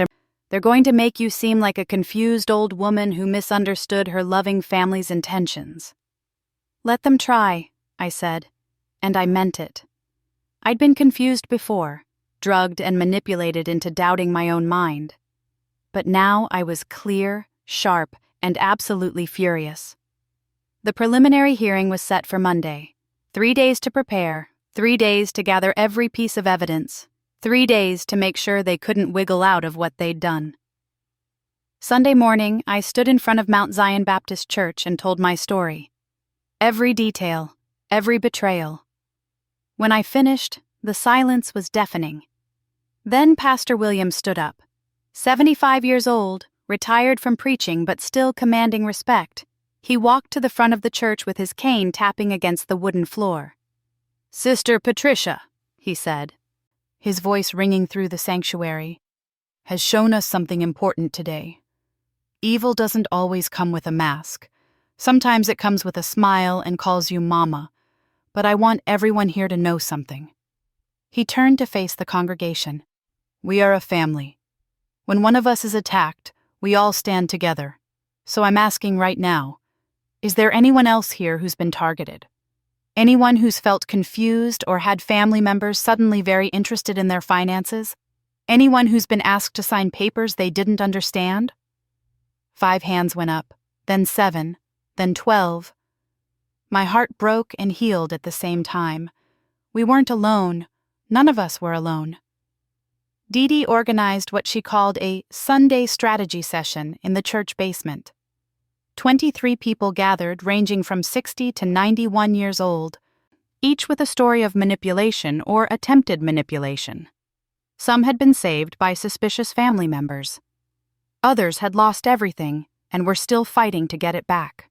They're going to make you seem like a confused old woman who misunderstood her loving family's intentions. Let them try, I said, and I meant it. I'd been confused before, drugged and manipulated into doubting my own mind. But now I was clear, sharp, and absolutely furious. The preliminary hearing was set for Monday. 3 days to prepare, 3 days to gather every piece of evidence, 3 days to make sure they couldn't wiggle out of what they'd done. Sunday morning, I stood in front of Mount Zion Baptist Church and told my story. Every detail, every betrayal. When I finished, the silence was deafening. Then Pastor Williams stood up. 75 years old, retired from preaching but still commanding respect, he walked to the front of the church with his cane tapping against the wooden floor. "Sister Patricia," he said, his voice ringing through the sanctuary, "has shown us something important today. Evil doesn't always come with a mask. Sometimes it comes with a smile and calls you Mama, but I want everyone here to know something." He turned to face the congregation. "We are a family. When one of us is attacked, we all stand together. So I'm asking right now, is there anyone else here who's been targeted? Anyone who's felt confused or had family members suddenly very interested in their finances? Anyone who's been asked to sign papers they didn't understand?" 5 hands went up, then 7, then 12. My heart broke and healed at the same time. We weren't alone. None of us were alone. Dee Dee organized what she called a Sunday strategy session in the church basement. 23 people gathered, ranging from 60 to 91 years old, each with a story of manipulation or attempted manipulation. Some had been saved by suspicious family members. Others had lost everything and were still fighting to get it back.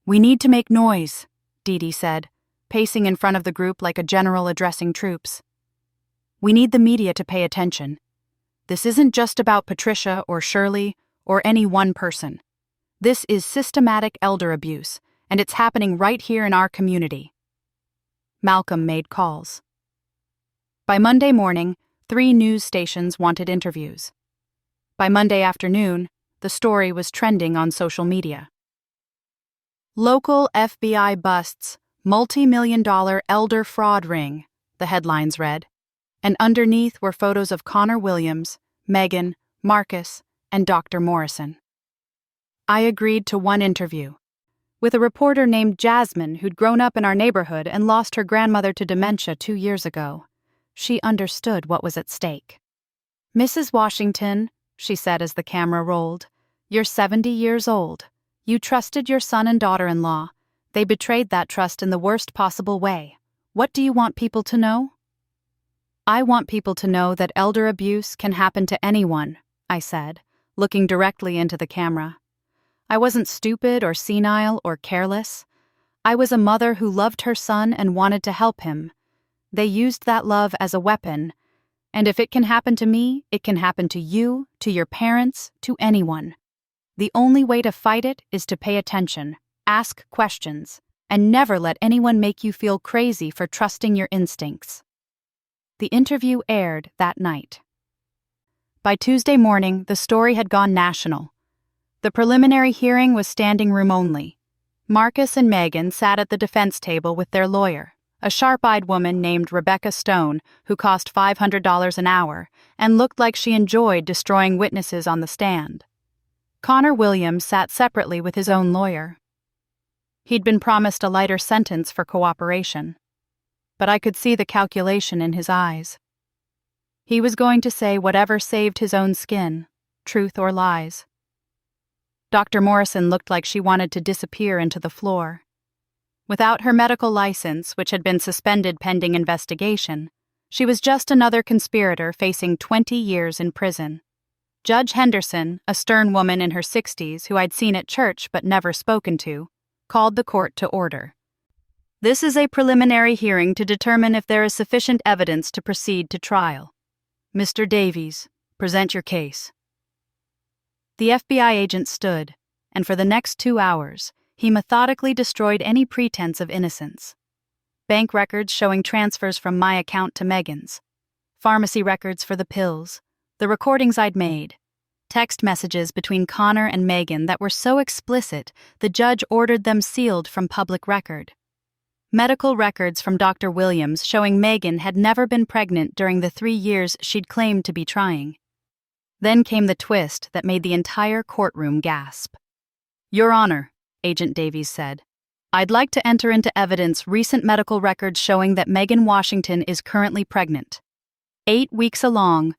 "We need to make noise," Dee Dee said, pacing in front of the group like a general addressing troops. "We need the media to pay attention. This isn't just about Patricia or Shirley or any one person. This is systematic elder abuse, and it's happening right here in our community." Malcolm made calls. By Monday morning, 3 news stations wanted interviews. By Monday afternoon, the story was trending on social media. "Local FBI busts multi-million-dollar elder fraud ring," the headlines read, and underneath were photos of Connor Williams, Megan, Marcus, and Dr. Morrison. I agreed to one interview with a reporter named Jasmine who'd grown up in our neighborhood and lost her grandmother to dementia 2 years ago. She understood what was at stake. "Mrs. Washington," she said as the camera rolled, "you're 70 years old. You trusted your son and daughter-in-law. They betrayed that trust in the worst possible way. What do you want people to know?" I want people to know that elder abuse can happen to anyone, I said, looking directly into the camera. I wasn't stupid or senile or careless. I was a mother who loved her son and wanted to help him. They used that love as a weapon, and if it can happen to me, it can happen to you, to your parents, to anyone. The only way to fight it is to pay attention, ask questions, and never let anyone make you feel crazy for trusting your instincts. The interview aired that night. By Tuesday morning, the story had gone national. The preliminary hearing was standing room only. Marcus and Megan sat at the defense table with their lawyer, a sharp-eyed woman named Rebecca Stone, who cost $500 an hour and looked like she enjoyed destroying witnesses on the stand. Connor Williams sat separately with his own lawyer. He'd been promised a lighter sentence for cooperation, but I could see the calculation in his eyes. He was going to say whatever saved his own skin, truth or lies. Dr. Morrison looked like she wanted to disappear into the floor. Without her medical license, which had been suspended pending investigation, she was just another conspirator facing 20 years in prison. Judge Henderson, a stern woman in her 60s who I'd seen at church but never spoken to, called the court to order. This is a preliminary hearing to determine if there is sufficient evidence to proceed to trial. Mr. Davies, present your case. The FBI agent stood, and for the next 2 hours, he methodically destroyed any pretense of innocence. Bank records showing transfers from my account to Megan's, pharmacy records for the pills, the recordings I'd made, text messages between Connor and Megan that were so explicit the judge ordered them sealed from public record. Medical records from Dr. Williams showing Megan had never been pregnant during the 3 years she'd claimed to be trying. Then came the twist that made the entire courtroom gasp. Your Honor, Agent Davies said, I'd like to enter into evidence recent medical records showing that Megan Washington is currently pregnant. 8 weeks along,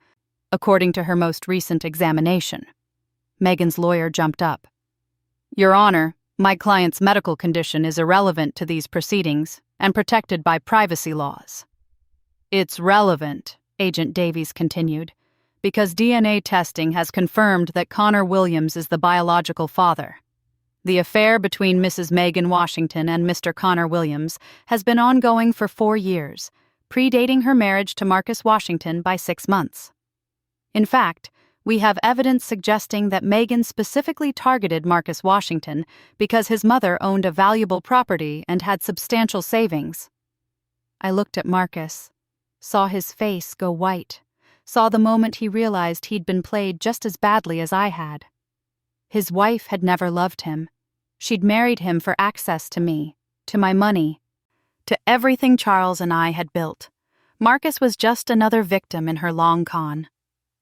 according to her most recent examination. Megan's lawyer jumped up. Your Honor, my client's medical condition is irrelevant to these proceedings and protected by privacy laws. It's relevant, Agent Davies continued, because DNA testing has confirmed that Connor Williams is the biological father. The affair between Mrs. Megan Washington and Mr. Connor Williams has been ongoing for 4 years, predating her marriage to Marcus Washington by 6 months. In fact, we have evidence suggesting that Megan specifically targeted Marcus Washington because his mother owned a valuable property and had substantial savings. I looked at Marcus, saw his face go white, saw the moment he realized he'd been played just as badly as I had. His wife had never loved him. She'd married him for access to me, to my money, to everything Charles and I had built. Marcus was just another victim in her long con.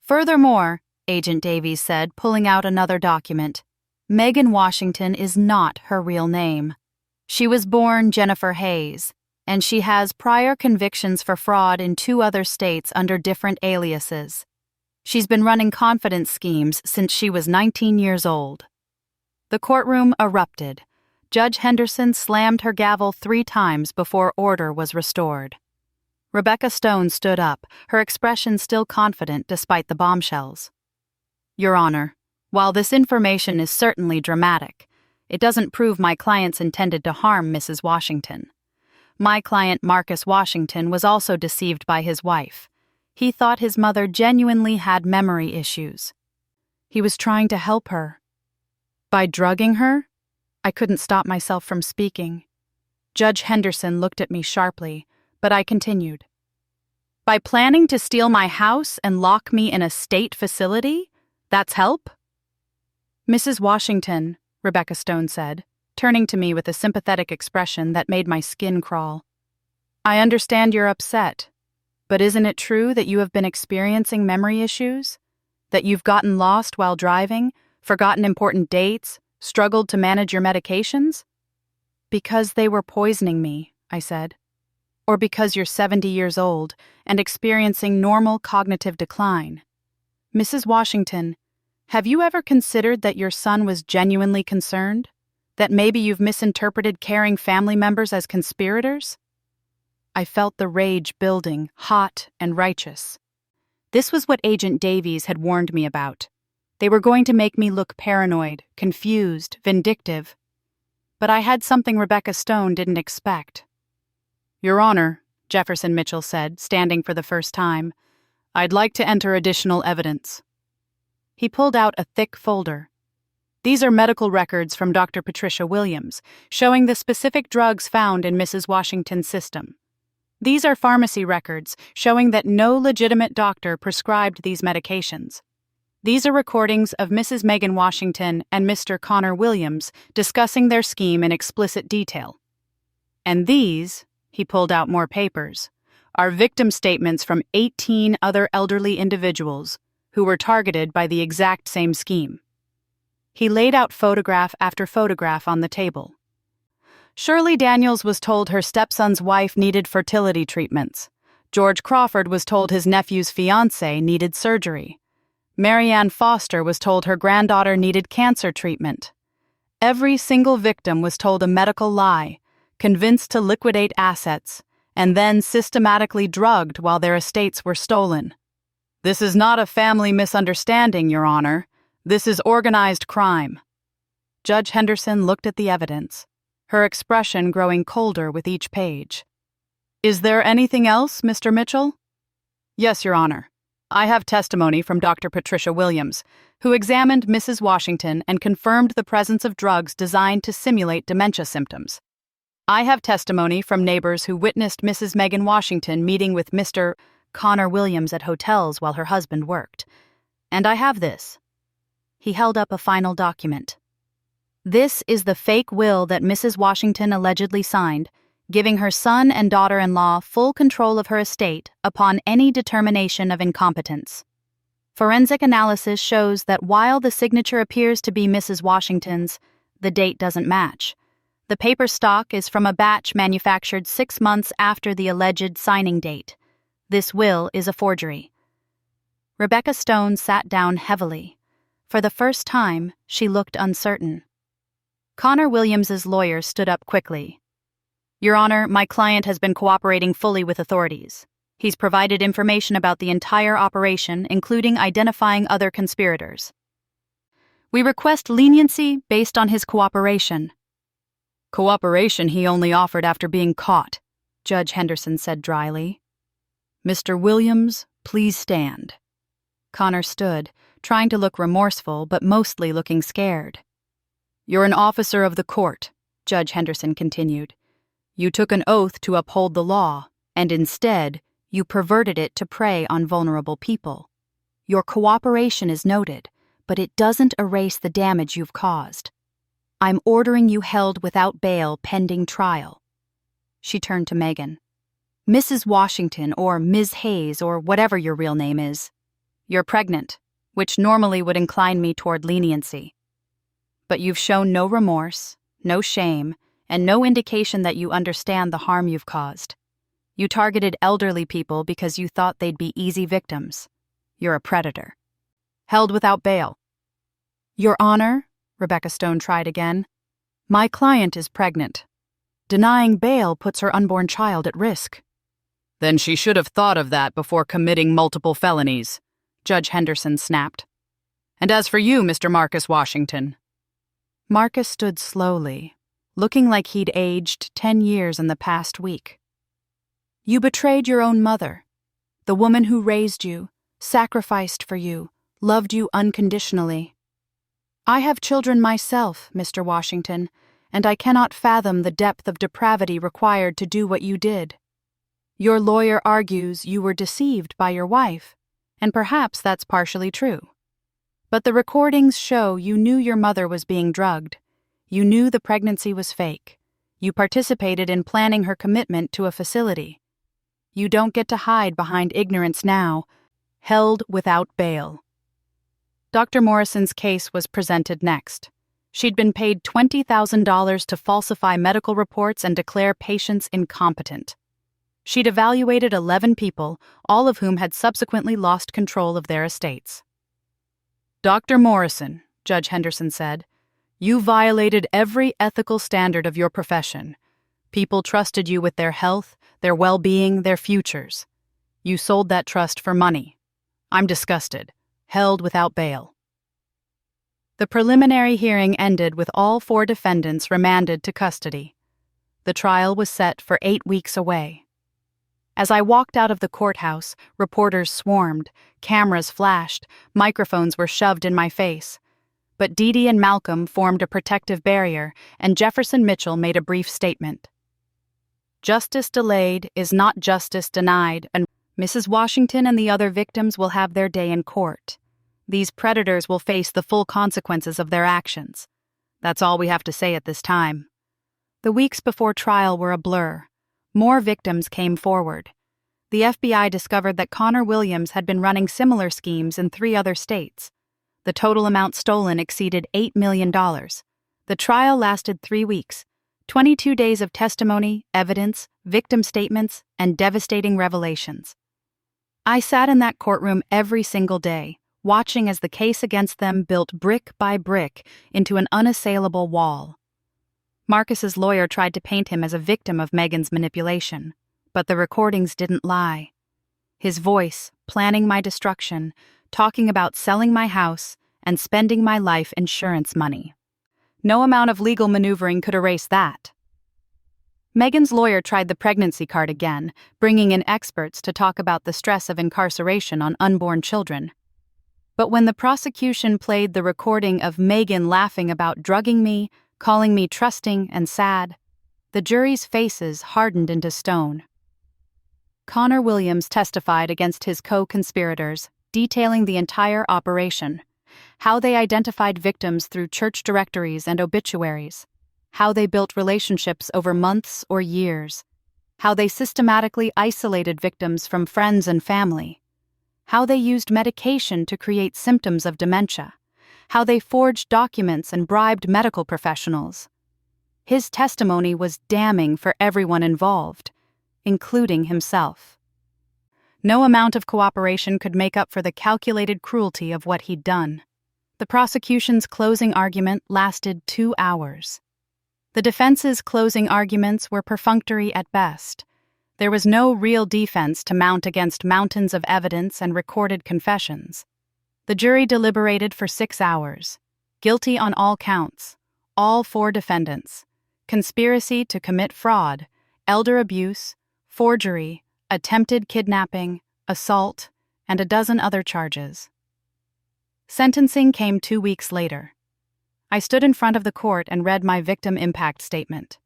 Furthermore, Agent Davies said, pulling out another document, Megan Washington is not her real name. She was born Jennifer Hayes, and she has prior convictions for fraud in 2 other states under different aliases. She's been running confidence schemes since she was 19 years old. The courtroom erupted. Judge Henderson slammed her gavel 3 times before order was restored. Rebecca Stone stood up, her expression still confident despite the bombshells. Your Honor, while this information is certainly dramatic, it doesn't prove my clients intended to harm Mrs. Washington. My client Marcus Washington was also deceived by his wife. He thought his mother genuinely had memory issues. He was trying to help her. By drugging her? I couldn't stop myself from speaking. Judge Henderson looked at me sharply, but I continued. By planning to steal my house and lock me in a state facility? That's help? Mrs. Washington, Rebecca Stone said, turning to me with a sympathetic expression that made my skin crawl. I understand you're upset, but isn't it true that you have been experiencing memory issues? That you've gotten lost while driving, forgotten important dates, struggled to manage your medications? Because they were poisoning me, I said. Or because you're 70 years old and experiencing normal cognitive decline. Mrs. Washington, have you ever considered that your son was genuinely concerned? That maybe you've misinterpreted caring family members as conspirators? I felt the rage building, hot and righteous. This was what Agent Davies had warned me about. They were going to make me look paranoid, confused, vindictive. But I had something Rebecca Stone didn't expect. "Your Honor," Jefferson Mitchell said, standing for the first time, "I'd like to enter additional evidence." He pulled out a thick folder. "These are medical records from Dr. Patricia Williams, showing the specific drugs found in Mrs. Washington's system. These are pharmacy records showing that no legitimate doctor prescribed these medications. These are recordings of Mrs. Megan Washington and Mr. Connor Williams discussing their scheme in explicit detail. And these," he pulled out more papers, "are victim statements from 18 other elderly individuals who were targeted by the exact same scheme." He laid out photograph after photograph on the table. Shirley Daniels was told her stepson's wife needed fertility treatments. George Crawford was told his nephew's fiancée needed surgery. Marianne Foster was told her granddaughter needed cancer treatment. Every single victim was told a medical lie, convinced to liquidate assets, and then systematically drugged while their estates were stolen. "This is not a family misunderstanding, Your Honor. This is organized crime." Judge Henderson looked at the evidence, her expression growing colder with each page. "Is there anything else, Mr. Mitchell?" "Yes, Your Honor. I have testimony from Dr. Patricia Williams, who examined Mrs. Washington and confirmed the presence of drugs designed to simulate dementia symptoms. I have testimony from neighbors who witnessed Mrs. Megan Washington meeting with Mr. Connor Williams at hotels while her husband worked. And I have this." He held up a final document. "This is the fake will that Mrs. Washington allegedly signed, giving her son and daughter-in-law full control of her estate upon any determination of incompetence. Forensic analysis shows that while the signature appears to be Mrs. Washington's, the date doesn't match. The paper stock is from a batch manufactured 6 months after the alleged signing date. This will is a forgery." Rebecca Stone sat down heavily. For the first time, she looked uncertain. Connor Williams's lawyer stood up quickly. "Your Honor, my client has been cooperating fully with authorities. He's provided information about the entire operation, including identifying other conspirators. We request leniency based on his cooperation." "Cooperation he only offered after being caught," Judge Henderson said dryly. "Mr. Williams, please stand." Connor stood, trying to look remorseful but mostly looking scared. "You're an officer of the court," Judge Henderson continued. "You took an oath to uphold the law, and instead, you perverted it to prey on vulnerable people. Your cooperation is noted, but it doesn't erase the damage you've caused. I'm ordering you held without bail pending trial." She turned to Megan. "Mrs. Washington, or Ms. Hayes, or whatever your real name is. You're pregnant, which normally would incline me toward leniency. But you've shown no remorse, no shame, and no indication that you understand the harm you've caused. You targeted elderly people because you thought they'd be easy victims. You're a predator. Held without bail." "Your Honor," Rebecca Stone tried again, "my client is pregnant. Denying bail puts her unborn child at risk." "Then she should have thought of that before committing multiple felonies," Judge Henderson snapped. "And as for you, Mr. Marcus Washington." Marcus stood slowly, looking like he'd aged 10 years in the past week. "You betrayed your own mother, the woman who raised you, sacrificed for you, loved you unconditionally. I have children myself, Mr. Washington, and I cannot fathom the depth of depravity required to do what you did. Your lawyer argues you were deceived by your wife, and perhaps that's partially true. But the recordings show you knew your mother was being drugged. You knew the pregnancy was fake. You participated in planning her commitment to a facility. You don't get to hide behind ignorance now, held without bail." Dr. Morrison's case was presented next. She'd been paid $20,000 to falsify medical reports and declare patients incompetent. She'd evaluated 11 people, all of whom had subsequently lost control of their estates. "Dr. Morrison," Judge Henderson said, "you violated every ethical standard of your profession. People trusted you with their health, their well-being, their futures. You sold that trust for money. I'm disgusted. Held without bail. The preliminary hearing ended with all 4 defendants remanded to custody. The trial was set for 8 weeks away. As I walked out of the courthouse, reporters swarmed, cameras flashed, microphones were shoved in my face. But Dee Dee and Malcolm formed a protective barrier, and Jefferson Mitchell made a brief statement. Justice delayed is not justice denied, and Mrs. Washington and the other victims will have their day in court. These predators will face the full consequences of their actions. That's all we have to say at this time. The weeks before trial were a blur. More victims came forward. The FBI discovered that Connor Williams had been running similar schemes in 3 other states. The total amount stolen exceeded $8 million. The trial lasted 3 weeks, 22 days of testimony, evidence, victim statements, and devastating revelations. I sat in that courtroom every single day, watching as the case against them built brick by brick into an unassailable wall. Marcus's lawyer tried to paint him as a victim of Megan's manipulation, but the recordings didn't lie. His voice, planning my destruction, talking about selling my house and spending my life insurance money. No amount of legal maneuvering could erase that. Megan's lawyer tried the pregnancy card again, bringing in experts to talk about the stress of incarceration on unborn children. But when the prosecution played the recording of Megan laughing about drugging me, calling me trusting and sad, the jury's faces hardened into stone. Connor Williams testified against his co-conspirators, detailing the entire operation, how they identified victims through church directories and obituaries, how they built relationships over months or years, how they systematically isolated victims from friends and family, how they used medication to create symptoms of dementia, how they forged documents and bribed medical professionals. His testimony was damning for everyone involved, including himself. No amount of cooperation could make up for the calculated cruelty of what he'd done. The prosecution's closing argument lasted 2 hours. The defense's closing arguments were perfunctory at best. There was no real defense to mount against mountains of evidence and recorded confessions. The jury deliberated for 6 hours. Guilty on all counts, all 4 defendants. Conspiracy to commit fraud, elder abuse, forgery, attempted kidnapping, assault, and a dozen other charges. Sentencing came 2 weeks later. I stood in front of the court and read my victim impact statement.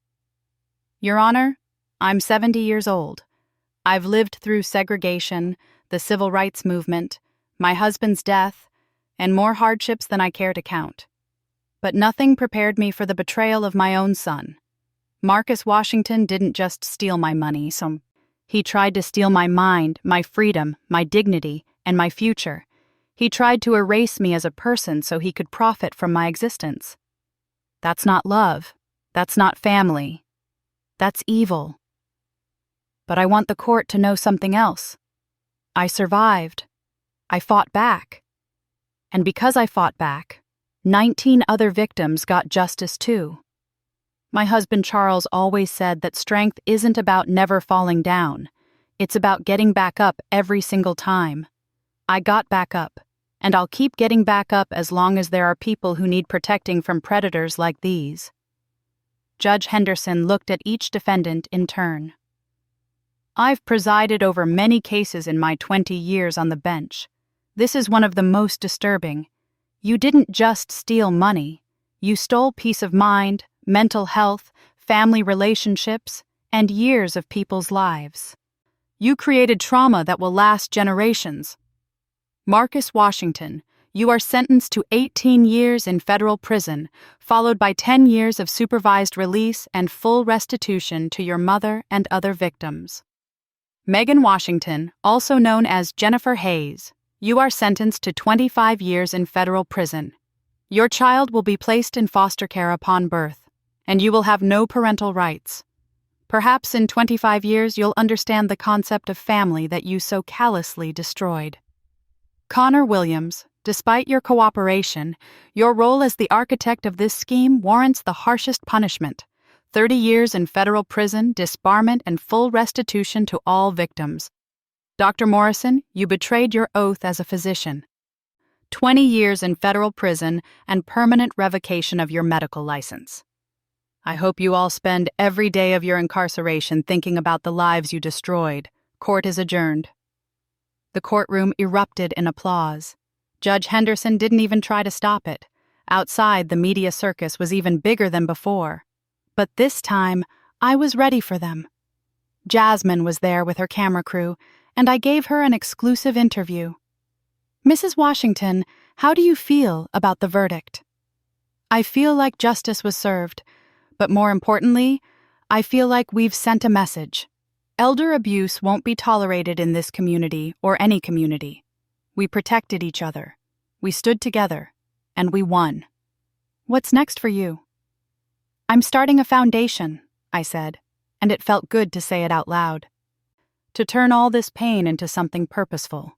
Your Honor, I'm 70 years old. I've lived through segregation, the civil rights movement, my husband's death, and more hardships than I care to count. But nothing prepared me for the betrayal of my own son. Marcus Washington didn't just steal my money, he tried to steal my mind, my freedom, my dignity, and my future. He tried to erase me as a person so he could profit from my existence. That's not love. That's not family. That's evil. But I want the court to know something else. I survived. I fought back. And because I fought back, 19 other victims got justice too. My husband Charles always said that strength isn't about never falling down. It's about getting back up every single time. I got back up, and I'll keep getting back up as long as there are people who need protecting from predators like these. Judge Henderson looked at each defendant in turn. I've presided over many cases in my 20 years on the bench. This is one of the most disturbing. You didn't just steal money. You stole peace of mind, mental health, family relationships, and years of people's lives. You created trauma that will last generations. Marcus Washington, you are sentenced to 18 years in federal prison, followed by 10 years of supervised release and full restitution to your mother and other victims. Megan Washington, also known as Jennifer Hayes, you are sentenced to 25 years in federal prison. Your child will be placed in foster care upon birth, and you will have no parental rights. Perhaps in 25 years you'll understand the concept of family that you so callously destroyed. Connor Williams, despite your cooperation, your role as the architect of this scheme warrants the harshest punishment: 30 years in federal prison, disbarment, and full restitution to all victims. Dr. Morrison, you betrayed your oath as a physician. 20 years in federal prison and permanent revocation of your medical license. I hope you all spend every day of your incarceration thinking about the lives you destroyed. Court is adjourned." The courtroom erupted in applause. Judge Henderson didn't even try to stop it. Outside, the media circus was even bigger than before. But this time, I was ready for them. Jasmine was there with her camera crew, and I gave her an exclusive interview. "Mrs. Washington, how do you feel about the verdict?" "I feel like justice was served, but more importantly, I feel like we've sent a message. Elder abuse won't be tolerated in this community or any community. We protected each other. We stood together, and we won. What's next for you?" "I'm starting a foundation," I said, and it felt good to say it out loud. "To turn all this pain into something purposeful.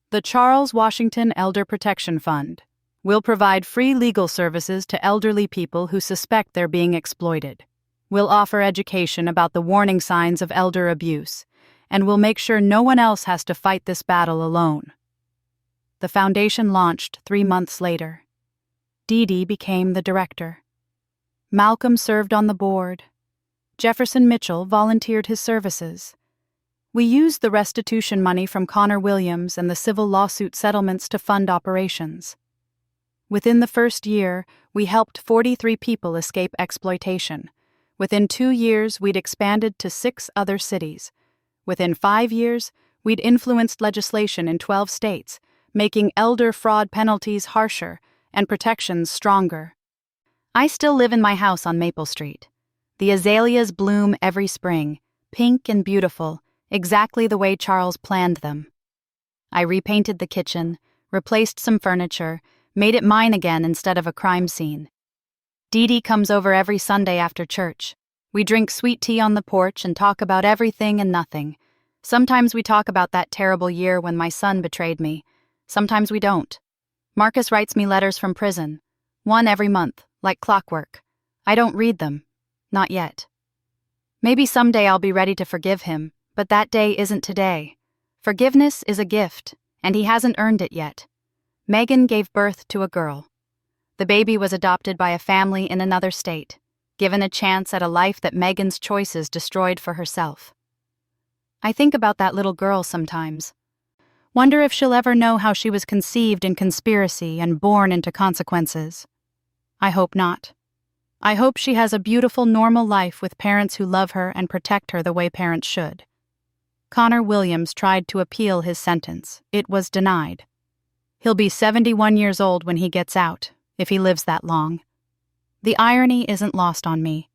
The Charles Washington Elder Protection Fund will provide free legal services to elderly people who suspect they're being exploited. We'll offer education about the warning signs of elder abuse, and we'll make sure no one else has to fight this battle alone." The foundation launched 3 months later. Dee Dee became the director. Malcolm served on the board. Jefferson Mitchell volunteered his services. We used the restitution money from Connor Williams and the civil lawsuit settlements to fund operations. Within the first year, we helped 43 people escape exploitation. Within 2 years, we'd expanded to 6 other cities. Within 5 years, we'd influenced legislation in 12 states, making elder fraud penalties harsher and protections stronger. I still live in my house on Maple Street. The azaleas bloom every spring, pink and beautiful, exactly the way Charles planned them. I repainted the kitchen, replaced some furniture, made it mine again instead of a crime scene. Dee Dee comes over every Sunday after church. We drink sweet tea on the porch and talk about everything and nothing. Sometimes we talk about that terrible year when my son betrayed me. Sometimes we don't. Marcus writes me letters from prison, 1 every month, like clockwork. I don't read them. Not yet. Maybe someday I'll be ready to forgive him, but that day isn't today. Forgiveness is a gift, and he hasn't earned it yet. Megan gave birth to a girl. The baby was adopted by a family in another state, given a chance at a life that Megan's choices destroyed for herself. I think about that little girl sometimes. Wonder if she'll ever know how she was conceived in conspiracy and born into consequences. I hope not. I hope she has a beautiful, normal life with parents who love her and protect her the way parents should. Connor Williams tried to appeal his sentence. It was denied. He'll be 71 years old when he gets out, if he lives that long. The irony isn't lost on me.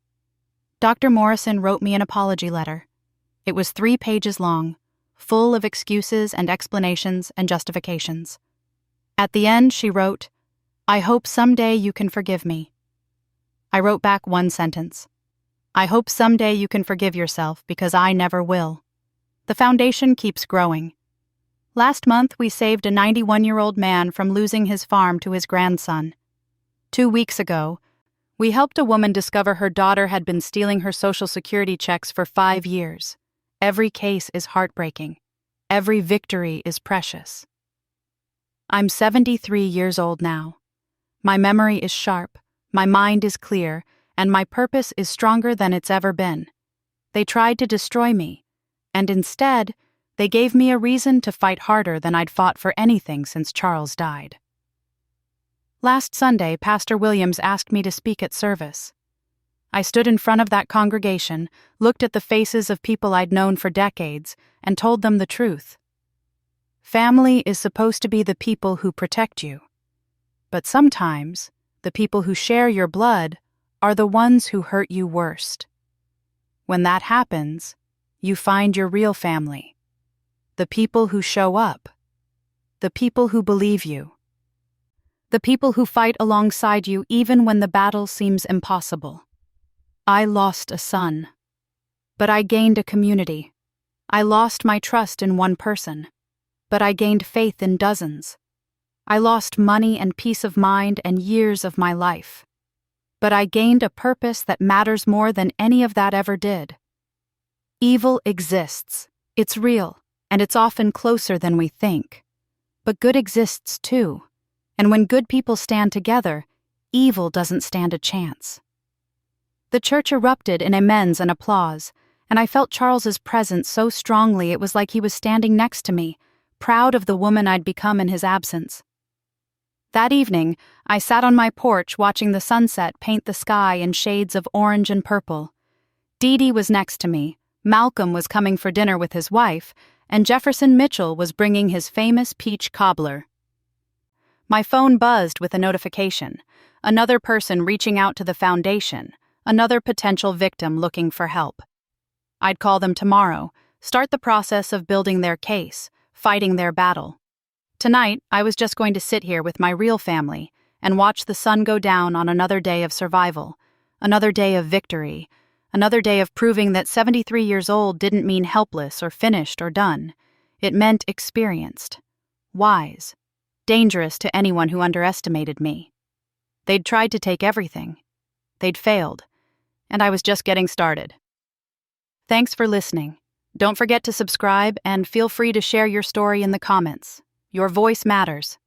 Dr. Morrison wrote me an apology letter. It was 3 pages long, full of excuses and explanations and justifications. At the end, she wrote, "I hope someday you can forgive me." I wrote back 1 sentence. "I hope someday you can forgive yourself because I never will." The foundation keeps growing. Last month, we saved a 91-year-old man from losing his farm to his grandson. 2 weeks ago, we helped a woman discover her daughter had been stealing her Social Security checks for 5 years. Every case is heartbreaking. Every victory is precious. I'm 73 years old now. My memory is sharp, my mind is clear, and my purpose is stronger than it's ever been. They tried to destroy me, and instead, they gave me a reason to fight harder than I'd fought for anything since Charles died. Last Sunday, Pastor Williams asked me to speak at service. I stood in front of that congregation, looked at the faces of people I'd known for decades, and told them the truth. Family is supposed to be the people who protect you. But sometimes, the people who share your blood are the ones who hurt you worst. When that happens, you find your real family. The people who show up. The people who believe you. The people who fight alongside you even when the battle seems impossible. I lost a son, but I gained a community. I lost my trust in one person, but I gained faith in dozens. I lost money and peace of mind and years of my life, but I gained a purpose that matters more than any of that ever did. Evil exists. It's real, and it's often closer than we think. But good exists too, and when good people stand together, evil doesn't stand a chance. The church erupted in amens and applause, and I felt Charles's presence so strongly it was like he was standing next to me, proud of the woman I'd become in his absence. That evening, I sat on my porch watching the sunset paint the sky in shades of orange and purple. Dee Dee was next to me, Malcolm was coming for dinner with his wife, and Jefferson Mitchell was bringing his famous peach cobbler. My phone buzzed with a notification, another person reaching out to the foundation, another potential victim looking for help. I'd call them tomorrow, start the process of building their case, fighting their battle. Tonight, I was just going to sit here with my real family and watch the sun go down on another day of survival, another day of victory, another day of proving that 73 years old didn't mean helpless or finished or done. It meant experienced, wise, dangerous to anyone who underestimated me. They'd tried to take everything. They'd failed, and I was just getting started. Thanks for listening. Don't forget to subscribe and feel free to share your story in the comments. Your voice matters.